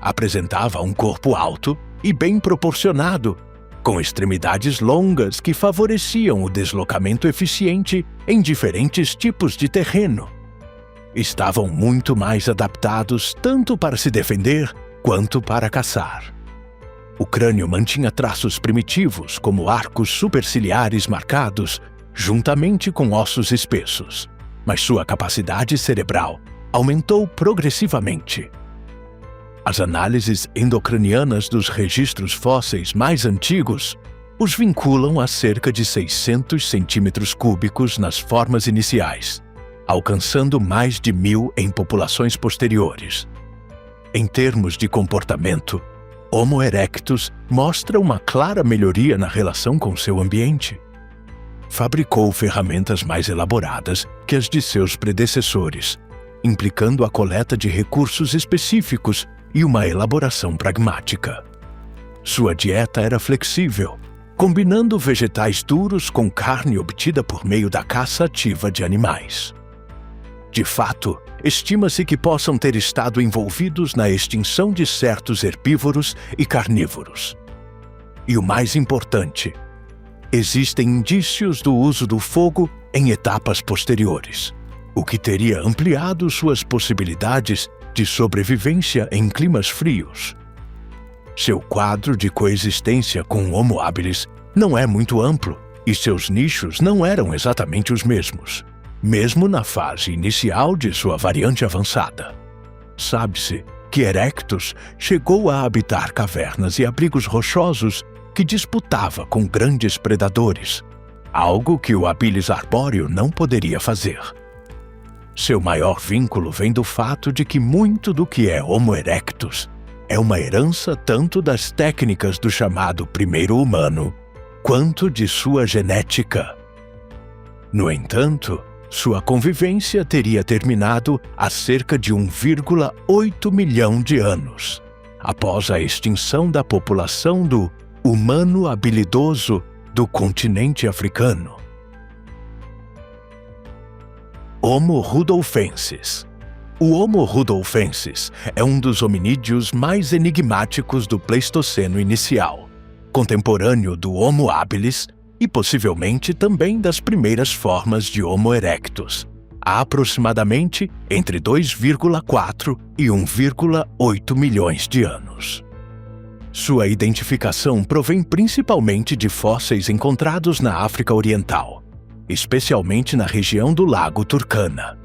Apresentava um corpo alto e bem proporcionado, com extremidades longas que favoreciam o deslocamento eficiente em diferentes tipos de terreno. Estavam muito mais adaptados tanto para se defender quanto para caçar. O crânio mantinha traços primitivos, como arcos superciliares marcados, juntamente com ossos espessos, mas sua capacidade cerebral aumentou progressivamente. As análises endocranianas dos registros fósseis mais antigos os vinculam a cerca de 600 centímetros cúbicos nas formas iniciais, alcançando mais de 1000 em populações posteriores. Em termos de comportamento, Homo erectus mostra uma clara melhoria na relação com seu ambiente. Fabricou ferramentas mais elaboradas que as de seus predecessores, implicando a coleta de recursos específicos e uma elaboração pragmática. Sua dieta era flexível, combinando vegetais duros com carne obtida por meio da caça ativa de animais. De fato, estima-se que possam ter estado envolvidos na extinção de certos herbívoros e carnívoros. E o mais importante, existem indícios do uso do fogo em etapas posteriores, o que teria ampliado suas possibilidades de sobrevivência em climas frios. Seu quadro de coexistência com o Homo habilis não é muito amplo e seus nichos não eram exatamente os mesmos, mesmo na fase inicial de sua variante avançada. Sabe-se que Erectus chegou a habitar cavernas e abrigos rochosos que disputava com grandes predadores, algo que o habilis arbóreo não poderia fazer. Seu maior vínculo vem do fato de que muito do que é Homo erectus é uma herança tanto das técnicas do chamado primeiro humano, quanto de sua genética. No entanto, sua convivência teria terminado há cerca de 1,8 milhão de anos, após a extinção da população do humano habilidoso do continente africano. Homo rudolfensis. O Homo rudolfensis é um dos hominídeos mais enigmáticos do Pleistoceno inicial, contemporâneo do Homo habilis e possivelmente também das primeiras formas de Homo erectus, há aproximadamente entre 2,4 e 1,8 milhões de anos. Sua identificação provém principalmente de fósseis encontrados na África Oriental, especialmente na região do Lago Turkana.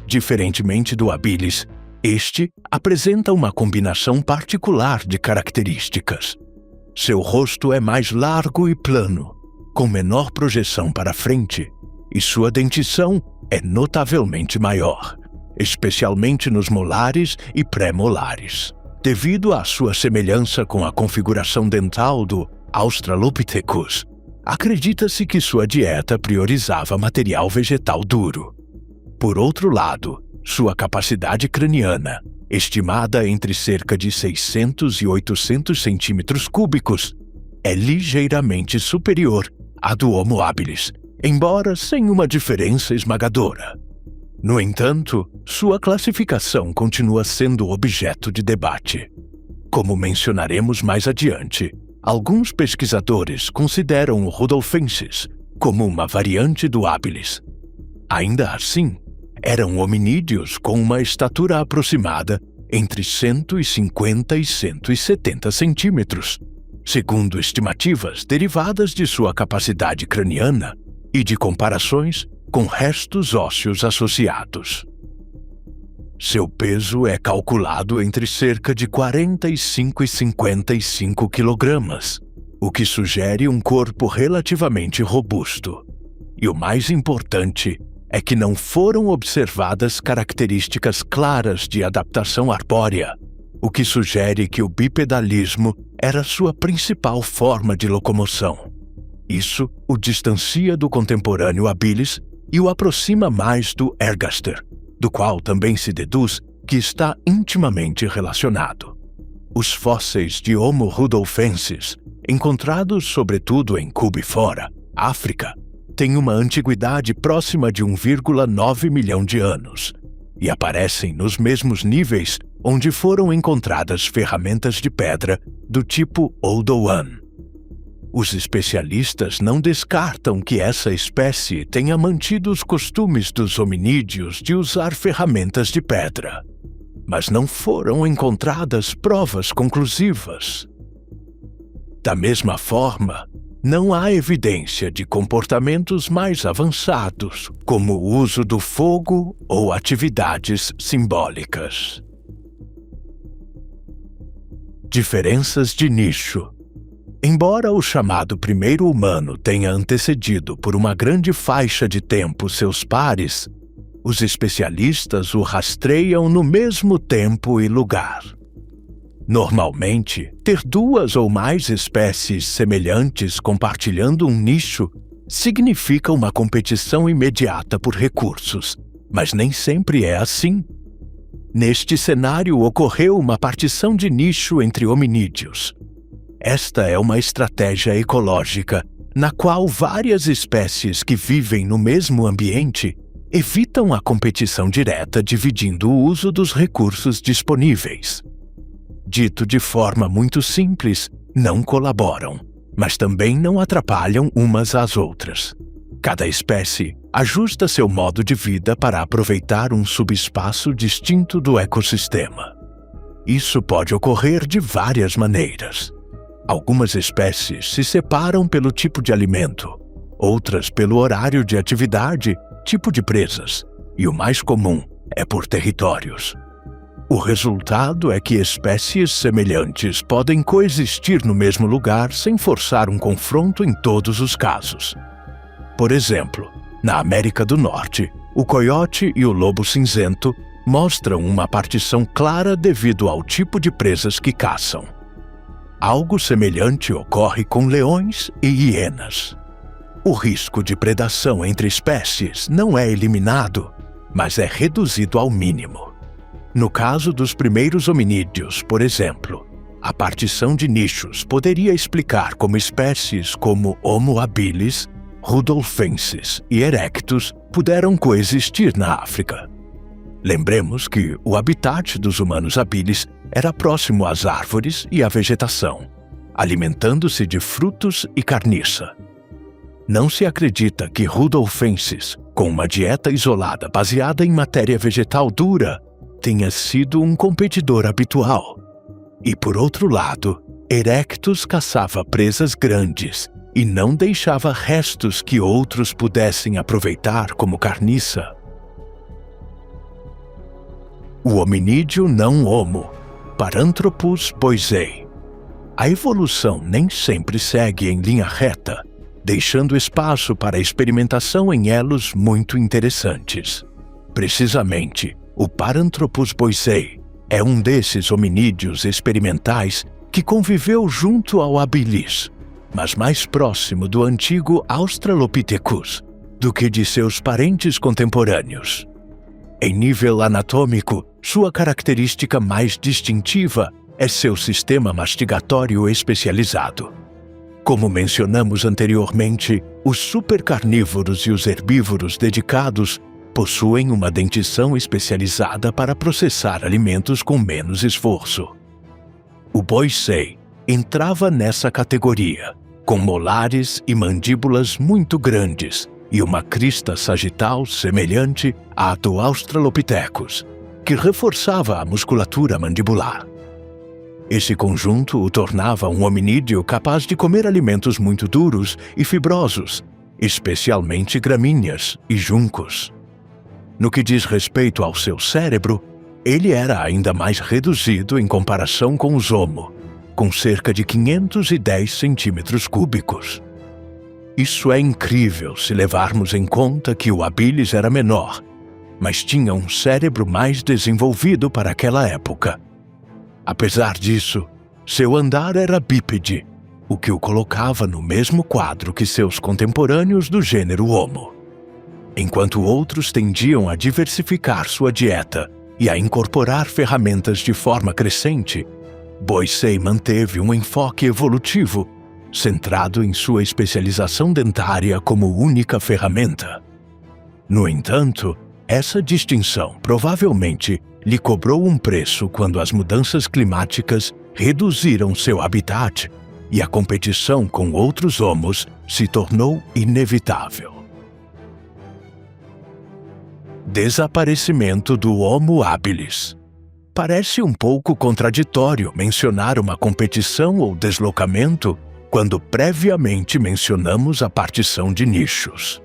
Diferentemente do habilis, este apresenta uma combinação particular de características. Seu rosto é mais largo e plano, com menor projeção para frente, e sua dentição é notavelmente maior, especialmente nos molares e pré-molares. Devido à sua semelhança com a configuração dental do Australopithecus, acredita-se que sua dieta priorizava material vegetal duro. Por outro lado, sua capacidade craniana, estimada entre cerca de 600 e 800 centímetros cúbicos, é ligeiramente superior à do Homo habilis, embora sem uma diferença esmagadora. No entanto, sua classificação continua sendo objeto de debate. Como mencionaremos mais adiante, alguns pesquisadores consideram o rudolfensis como uma variante do habilis. Ainda assim, eram hominídeos com uma estatura aproximada entre 150 e 170 centímetros, segundo estimativas derivadas de sua capacidade craniana e de comparações com restos ósseos associados. Seu peso é calculado entre cerca de 45 e 55 quilogramas, o que sugere um corpo relativamente robusto. E o mais importante é que não foram observadas características claras de adaptação arbórea, o que sugere que o bipedalismo era sua principal forma de locomoção. Isso o distancia do contemporâneo habilis e o aproxima mais do ergaster, do qual também se deduz que está intimamente relacionado. Os fósseis de Homo rudolfensis, encontrados sobretudo em Cubifora, África, têm uma antiguidade próxima de 1,9 milhão de anos e aparecem nos mesmos níveis onde foram encontradas ferramentas de pedra do tipo Oldowan. Os especialistas não descartam que essa espécie tenha mantido os costumes dos hominídeos de usar ferramentas de pedra, mas não foram encontradas provas conclusivas. Da mesma forma, não há evidência de comportamentos mais avançados, como o uso do fogo ou atividades simbólicas. Diferenças de nicho. Embora o chamado primeiro humano tenha antecedido por uma grande faixa de tempo seus pares, os especialistas o rastreiam no mesmo tempo e lugar. Normalmente, ter duas ou mais espécies semelhantes compartilhando um nicho significa uma competição imediata por recursos, mas nem sempre é assim. Neste cenário ocorreu uma partição de nicho entre hominídeos. Esta é uma estratégia ecológica na qual várias espécies que vivem no mesmo ambiente evitam a competição direta dividindo o uso dos recursos disponíveis. Dito de forma muito simples, não colaboram, mas também não atrapalham umas às outras. Cada espécie ajusta seu modo de vida para aproveitar um subespaço distinto do ecossistema. Isso pode ocorrer de várias maneiras. Algumas espécies se separam pelo tipo de alimento, outras pelo horário de atividade, tipo de presas, e o mais comum é por territórios. O resultado é que espécies semelhantes podem coexistir no mesmo lugar sem forçar um confronto em todos os casos. Por exemplo, na América do Norte, o coiote e o lobo cinzento mostram uma partição clara devido ao tipo de presas que caçam. Algo semelhante ocorre com leões e hienas. O risco de predação entre espécies não é eliminado, mas é reduzido ao mínimo. No caso dos primeiros hominídeos, por exemplo, a partição de nichos poderia explicar como espécies como Homo habilis, rudolfensis e erectus puderam coexistir na África. Lembremos que o habitat dos humanos habilis era próximo às árvores e à vegetação, alimentando-se de frutos e carniça. Não se acredita que rudolfensis, com uma dieta isolada baseada em matéria vegetal dura, tenha sido um competidor habitual. E por outro lado, Erectus caçava presas grandes e não deixava restos que outros pudessem aproveitar como carniça. O hominídeo não homo, Paranthropus boisei. A evolução nem sempre segue em linha reta, deixando espaço para experimentação em elos muito interessantes. Precisamente, o Paranthropus boisei é um desses hominídeos experimentais que conviveu junto ao habilis, mas mais próximo do antigo Australopithecus do que de seus parentes contemporâneos. Em nível anatômico, sua característica mais distintiva é seu sistema mastigatório especializado. Como mencionamos anteriormente, os supercarnívoros e os herbívoros dedicados possuem uma dentição especializada para processar alimentos com menos esforço. O boisei entrava nessa categoria, com molares e mandíbulas muito grandes e uma crista sagital semelhante à do Australopithecus, que reforçava a musculatura mandibular. Esse conjunto o tornava um hominídeo capaz de comer alimentos muito duros e fibrosos, especialmente gramíneas e juncos. No que diz respeito ao seu cérebro, ele era ainda mais reduzido em comparação com os Homo, com cerca de 510 centímetros cúbicos. Isso é incrível se levarmos em conta que o habilis era menor, mas tinha um cérebro mais desenvolvido para aquela época. Apesar disso, seu andar era bípede, o que o colocava no mesmo quadro que seus contemporâneos do gênero Homo. Enquanto outros tendiam a diversificar sua dieta e a incorporar ferramentas de forma crescente, Boisei manteve um enfoque evolutivo, centrado em sua especialização dentária como única ferramenta. No entanto, essa distinção provavelmente lhe cobrou um preço quando as mudanças climáticas reduziram seu habitat e a competição com outros homos se tornou inevitável. Desaparecimento do Homo habilis. Parece um pouco contraditório mencionar uma competição ou deslocamento quando previamente mencionamos a partição de nichos.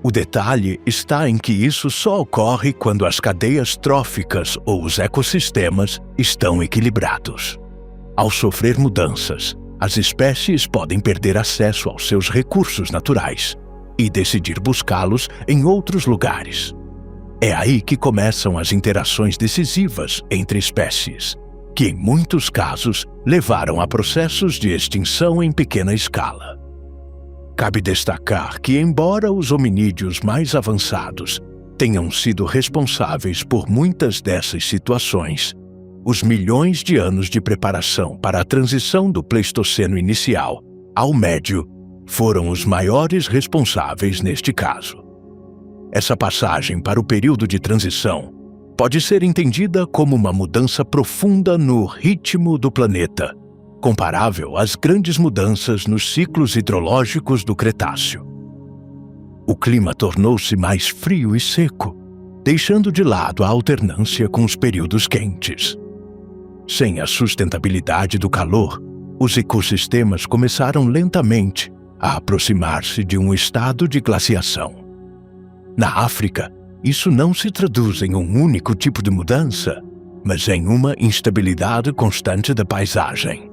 O detalhe está em que isso só ocorre quando as cadeias tróficas ou os ecossistemas estão equilibrados. Ao sofrer mudanças, as espécies podem perder acesso aos seus recursos naturais e decidir buscá-los em outros lugares. É aí que começam as interações decisivas entre espécies, que em muitos casos levaram a processos de extinção em pequena escala. Cabe destacar que, embora os hominídeos mais avançados tenham sido responsáveis por muitas dessas situações, os milhões de anos de preparação para a transição do Pleistoceno inicial ao Médio foram os maiores responsáveis neste caso. Essa passagem para o período de transição pode ser entendida como uma mudança profunda no ritmo do planeta, comparável às grandes mudanças nos ciclos hidrológicos do Cretáceo. O clima tornou-se mais frio e seco, deixando de lado a alternância com os períodos quentes. Sem a sustentabilidade do calor, os ecossistemas começaram lentamente a aproximar-se de um estado de glaciação. Na África, isso não se traduz em um único tipo de mudança, mas em uma instabilidade constante da paisagem.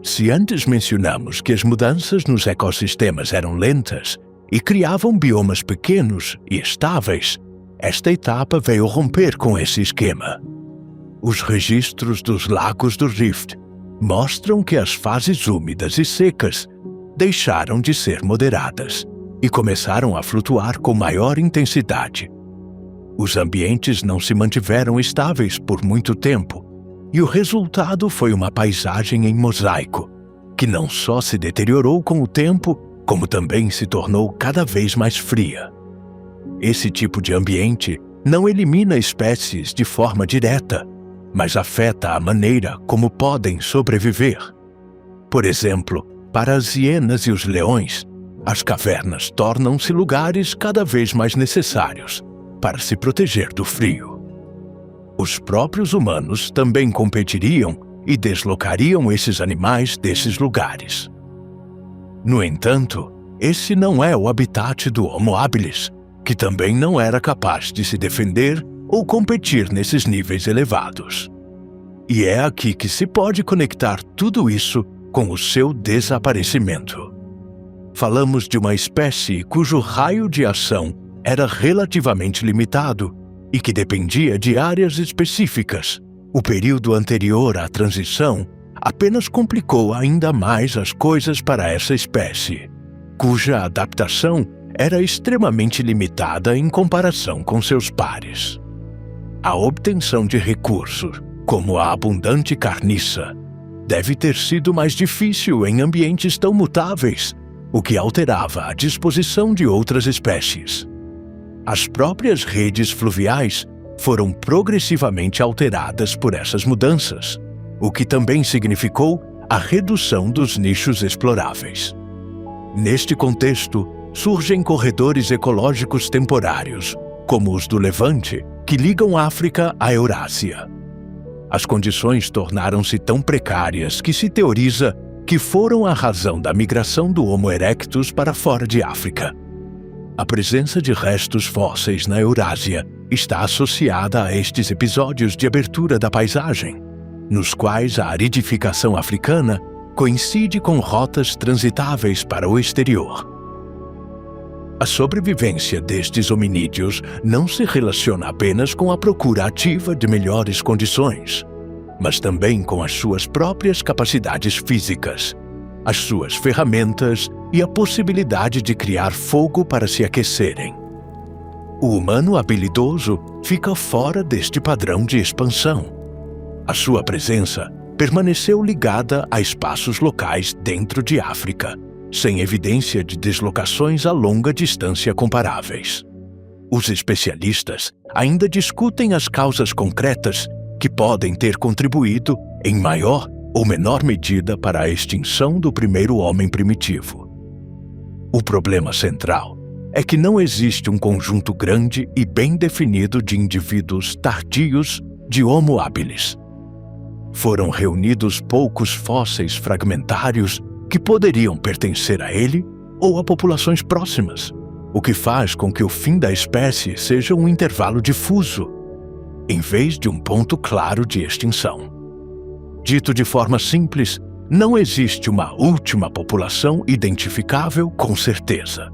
Se antes mencionamos que as mudanças nos ecossistemas eram lentas e criavam biomas pequenos e estáveis, esta etapa veio romper com esse esquema. Os registros dos lagos do Rift mostram que as fases úmidas e secas deixaram de ser moderadas e começaram a flutuar com maior intensidade. Os ambientes não se mantiveram estáveis por muito tempo, e o resultado foi uma paisagem em mosaico, que não só se deteriorou com o tempo, como também se tornou cada vez mais fria. Esse tipo de ambiente não elimina espécies de forma direta, mas afeta a maneira como podem sobreviver. Por exemplo, para as hienas e os leões, as cavernas tornam-se lugares cada vez mais necessários para se proteger do frio. Os próprios humanos também competiriam e deslocariam esses animais desses lugares. No entanto, esse não é o habitat do Homo habilis, que também não era capaz de se defender ou competir nesses níveis elevados. E é aqui que se pode conectar tudo isso com o seu desaparecimento. Falamos de uma espécie cujo raio de ação era relativamente limitado e que dependia de áreas específicas. O período anterior à transição apenas complicou ainda mais as coisas para essa espécie, cuja adaptação era extremamente limitada em comparação com seus pares. A obtenção de recursos, como a abundante carniça, deve ter sido mais difícil em ambientes tão mutáveis, o que alterava a disposição de outras espécies. As próprias redes fluviais foram progressivamente alteradas por essas mudanças, o que também significou a redução dos nichos exploráveis. Neste contexto, surgem corredores ecológicos temporários, como os do Levante, que ligam África à Eurásia. As condições tornaram-se tão precárias que se teoriza que foram a razão da migração do Homo erectus para fora de África. A presença de restos fósseis na Eurásia está associada a estes episódios de abertura da paisagem, nos quais a aridificação africana coincide com rotas transitáveis para o exterior. A sobrevivência destes hominídeos não se relaciona apenas com a procura ativa de melhores condições, mas também com as suas próprias capacidades físicas, as suas ferramentas e a possibilidade de criar fogo para se aquecerem. O humano habilidoso fica fora deste padrão de expansão. A sua presença permaneceu ligada a espaços locais dentro de África, sem evidência de deslocações a longa distância comparáveis. Os especialistas ainda discutem as causas concretas que podem ter contribuído, em maior ou menor medida, para a extinção do primeiro homem primitivo. O problema central é que não existe um conjunto grande e bem definido de indivíduos tardios de Homo habilis. Foram reunidos poucos fósseis fragmentários que poderiam pertencer a ele ou a populações próximas, o que faz com que o fim da espécie seja um intervalo difuso, em vez de um ponto claro de extinção. Dito de forma simples, não existe uma última população identificável com certeza.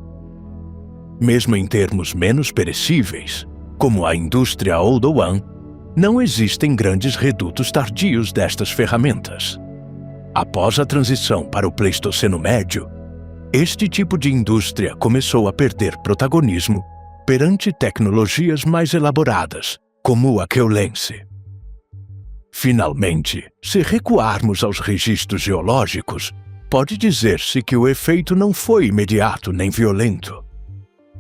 Mesmo em termos menos perecíveis, como a indústria Old One, não existem grandes redutos tardios destas ferramentas. Após a transição para o Pleistoceno Médio, este tipo de indústria começou a perder protagonismo perante tecnologias mais elaboradas, como a queulense. Finalmente, se recuarmos aos registros geológicos, pode dizer-se que o efeito não foi imediato nem violento.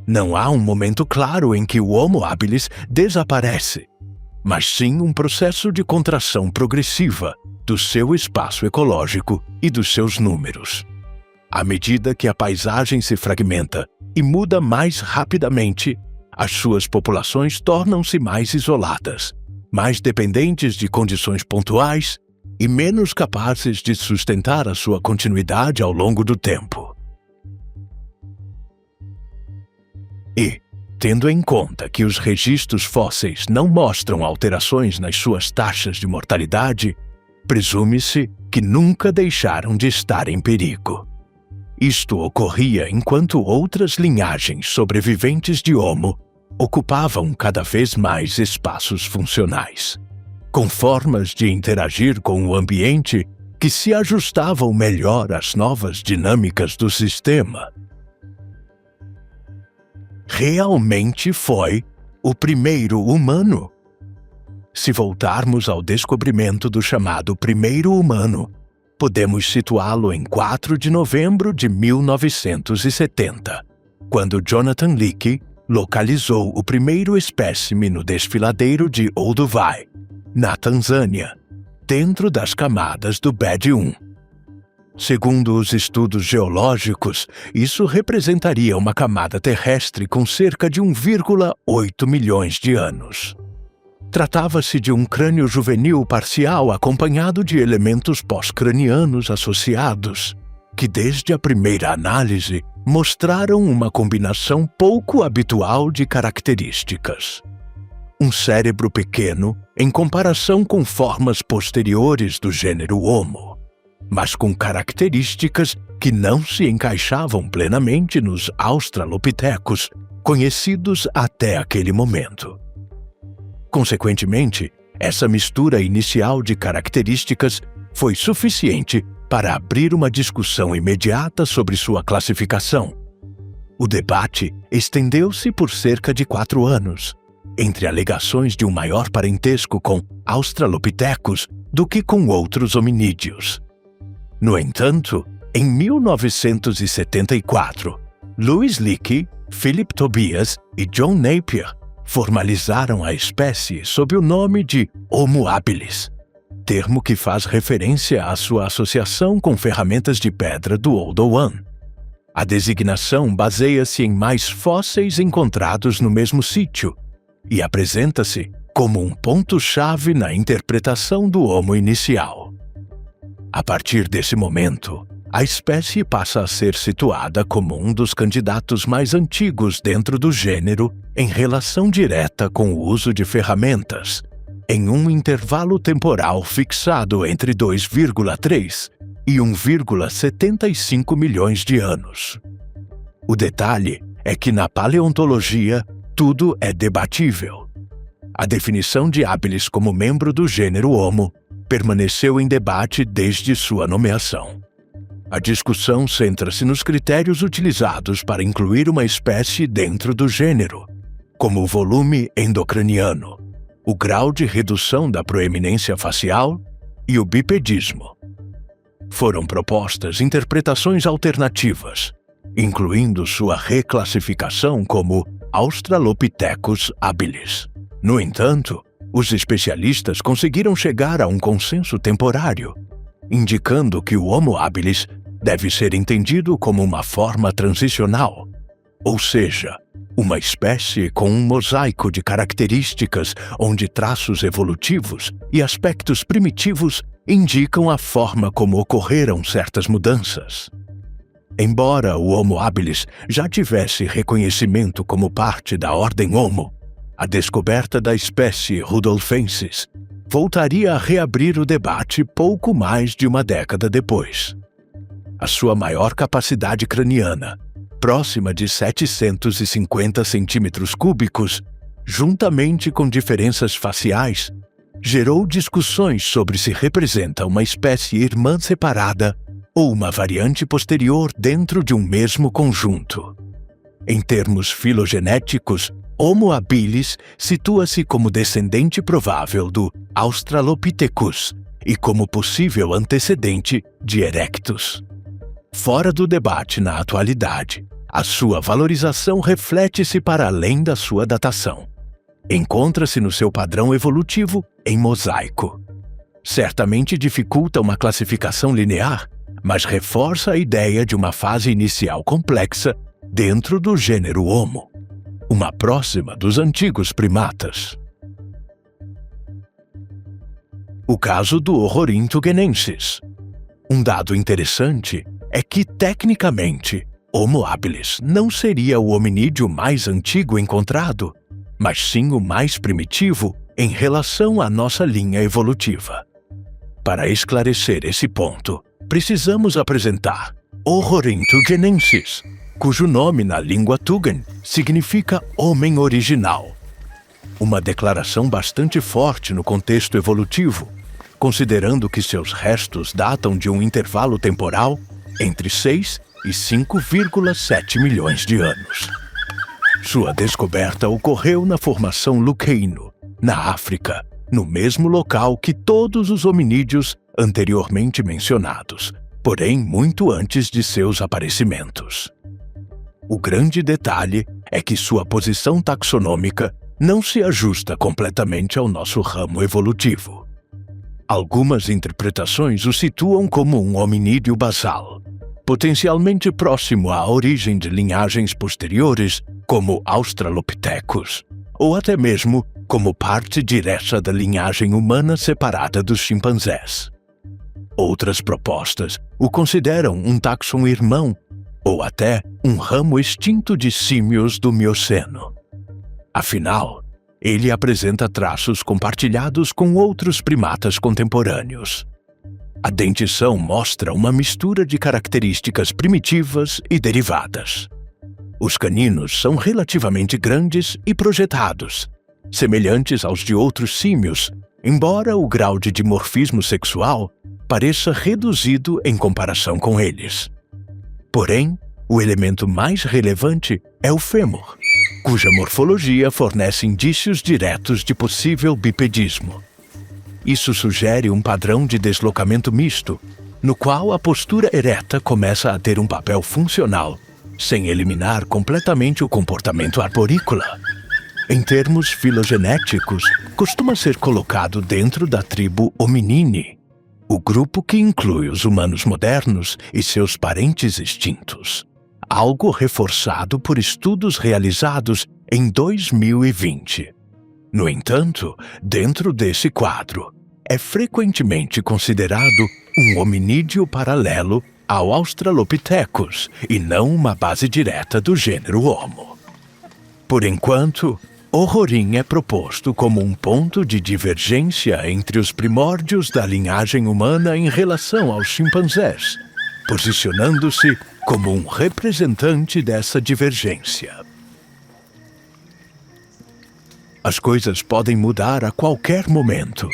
Não há um momento claro em que o Homo habilis desaparece, mas sim um processo de contração progressiva do seu espaço ecológico e dos seus números. À medida que a paisagem se fragmenta e muda mais rapidamente, as suas populações tornam-se mais isoladas, mais dependentes de condições pontuais e menos capazes de sustentar a sua continuidade ao longo do tempo. E, tendo em conta que os registros fósseis não mostram alterações nas suas taxas de mortalidade, presume-se que nunca deixaram de estar em perigo. Isto ocorria enquanto outras linhagens sobreviventes de Homo ocupavam cada vez mais espaços funcionais, com formas de interagir com o ambiente que se ajustavam melhor às novas dinâmicas do sistema. Realmente foi o primeiro humano? Se voltarmos ao descobrimento do chamado primeiro humano, podemos situá-lo em 4 de novembro de 1970, quando Jonathan Leakey localizou o primeiro espécime no desfiladeiro de Olduvai, na Tanzânia, dentro das camadas do Bed 1. Segundo os estudos geológicos, isso representaria uma camada terrestre com cerca de 1,8 milhões de anos. Tratava-se de um crânio juvenil parcial acompanhado de elementos pós-cranianos associados, que desde a primeira análise mostraram uma combinação pouco habitual de características. Um cérebro pequeno em comparação com formas posteriores do gênero Homo, mas com características que não se encaixavam plenamente nos australopitecos conhecidos até aquele momento. Consequentemente, essa mistura inicial de características foi suficiente para abrir uma discussão imediata sobre sua classificação. O debate estendeu-se por cerca de 4 anos, entre alegações de um maior parentesco com australopitecos do que com outros hominídeos. No entanto, em 1974, Louis Leakey, Philip Tobias e John Napier formalizaram a espécie sob o nome de Homo habilis, termo que faz referência à sua associação com ferramentas de pedra do Oldowan. A designação baseia-se em mais fósseis encontrados no mesmo sítio e apresenta-se como um ponto-chave na interpretação do Homo inicial. A partir desse momento, a espécie passa a ser situada como um dos candidatos mais antigos dentro do gênero em relação direta com o uso de ferramentas, em um intervalo temporal fixado entre 2,3 e 1,75 milhões de anos. O detalhe é que na paleontologia tudo é debatível. A definição de habilis como membro do gênero Homo permaneceu em debate desde sua nomeação. A discussão centra-se nos critérios utilizados para incluir uma espécie dentro do gênero, como o volume endocraniano, o grau de redução da proeminência facial e o bipedismo. Foram propostas interpretações alternativas, incluindo sua reclassificação como Australopithecus habilis. No entanto, os especialistas conseguiram chegar a um consenso temporário, indicando que o Homo habilis deve ser entendido como uma forma transicional, ou seja, uma espécie com um mosaico de características onde traços evolutivos e aspectos primitivos indicam a forma como ocorreram certas mudanças. Embora o Homo habilis já tivesse reconhecimento como parte da ordem Homo, a descoberta da espécie rudolfensis voltaria a reabrir o debate pouco mais de uma década depois. A sua maior capacidade craniana, próxima de 750 centímetros cúbicos, juntamente com diferenças faciais, gerou discussões sobre se representa uma espécie irmã separada ou uma variante posterior dentro de um mesmo conjunto. Em termos filogenéticos, Homo habilis situa-se como descendente provável do Australopithecus e como possível antecedente de Erectus. Fora do debate na atualidade, a sua valorização reflete-se para além da sua datação. Encontra-se no seu padrão evolutivo em mosaico. Certamente dificulta uma classificação linear, mas reforça a ideia de uma fase inicial complexa dentro do gênero Homo, uma próxima dos antigos primatas. O caso do Ororhyntugenensis. Um dado interessante é que, tecnicamente, Homo habilis não seria o hominídeo mais antigo encontrado, mas sim o mais primitivo em relação à nossa linha evolutiva. Para esclarecer esse ponto, precisamos apresentar Ororhyntugenensis, cujo nome na língua Tugen significa homem original. Uma declaração bastante forte no contexto evolutivo, considerando que seus restos datam de um intervalo temporal entre 6 e 5,7 milhões de anos. Sua descoberta ocorreu na Formação Luqueino, na África, no mesmo local que todos os hominídeos anteriormente mencionados, porém muito antes de seus aparecimentos. O grande detalhe é que sua posição taxonômica não se ajusta completamente ao nosso ramo evolutivo. Algumas interpretações o situam como um hominídeo basal, potencialmente próximo à origem de linhagens posteriores, como Australopithecus, ou até mesmo como parte direta da linhagem humana separada dos chimpanzés. Outras propostas o consideram um táxon irmão, ou até um ramo extinto de símios do Mioceno. Afinal, ele apresenta traços compartilhados com outros primatas contemporâneos. A dentição mostra uma mistura de características primitivas e derivadas. Os caninos são relativamente grandes e projetados, semelhantes aos de outros símios, embora o grau de dimorfismo sexual pareça reduzido em comparação com eles. Porém, o elemento mais relevante é o fêmur, cuja morfologia fornece indícios diretos de possível bipedismo. Isso sugere um padrão de deslocamento misto, no qual a postura ereta começa a ter um papel funcional, sem eliminar completamente o comportamento arborícola. Em termos filogenéticos, costuma ser colocado dentro da tribo Hominini, o grupo que inclui os humanos modernos e seus parentes extintos. Algo reforçado por estudos realizados em 2020. No entanto, dentro desse quadro, é frequentemente considerado um hominídeo paralelo ao Australopithecus e não uma base direta do gênero Homo. Por enquanto, o Rorin é proposto como um ponto de divergência entre os primórdios da linhagem humana em relação aos chimpanzés, posicionando-se como um representante dessa divergência. As coisas podem mudar a qualquer momento.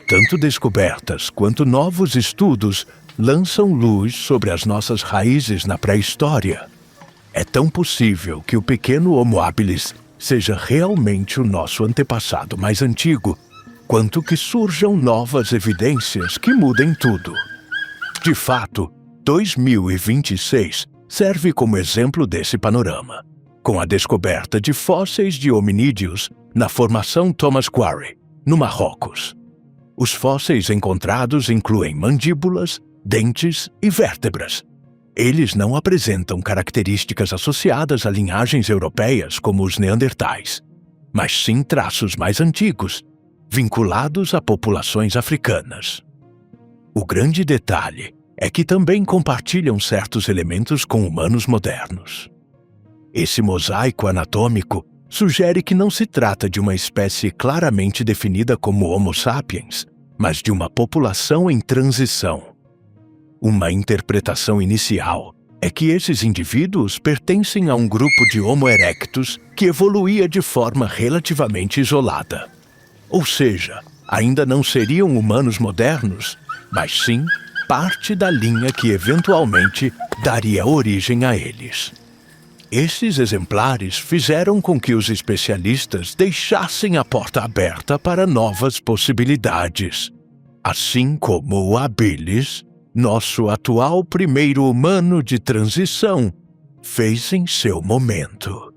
Tanto descobertas quanto novos estudos lançam luz sobre as nossas raízes na pré-história. É tão possível que o pequeno Homo habilis seja realmente o nosso antepassado mais antigo, quanto que surjam novas evidências que mudem tudo. De fato, 2026 serve como exemplo desse panorama, com a descoberta de fósseis de hominídeos na Formação Thomas Quarry, no Marrocos. Os fósseis encontrados incluem mandíbulas, dentes e vértebras. Eles não apresentam características associadas a linhagens europeias como os neandertais, mas sim traços mais antigos, vinculados a populações africanas. O grande detalhe é que também compartilham certos elementos com humanos modernos. Esse mosaico anatômico sugere que não se trata de uma espécie claramente definida como Homo sapiens, mas de uma população em transição. Uma interpretação inicial é que esses indivíduos pertencem a um grupo de Homo erectus que evoluía de forma relativamente isolada. Ou seja, ainda não seriam humanos modernos, mas sim parte da linha que eventualmente daria origem a eles. Esses exemplares fizeram com que os especialistas deixassem a porta aberta para novas possibilidades, assim como o habilis, nosso atual primeiro humano de transição, fez em seu momento.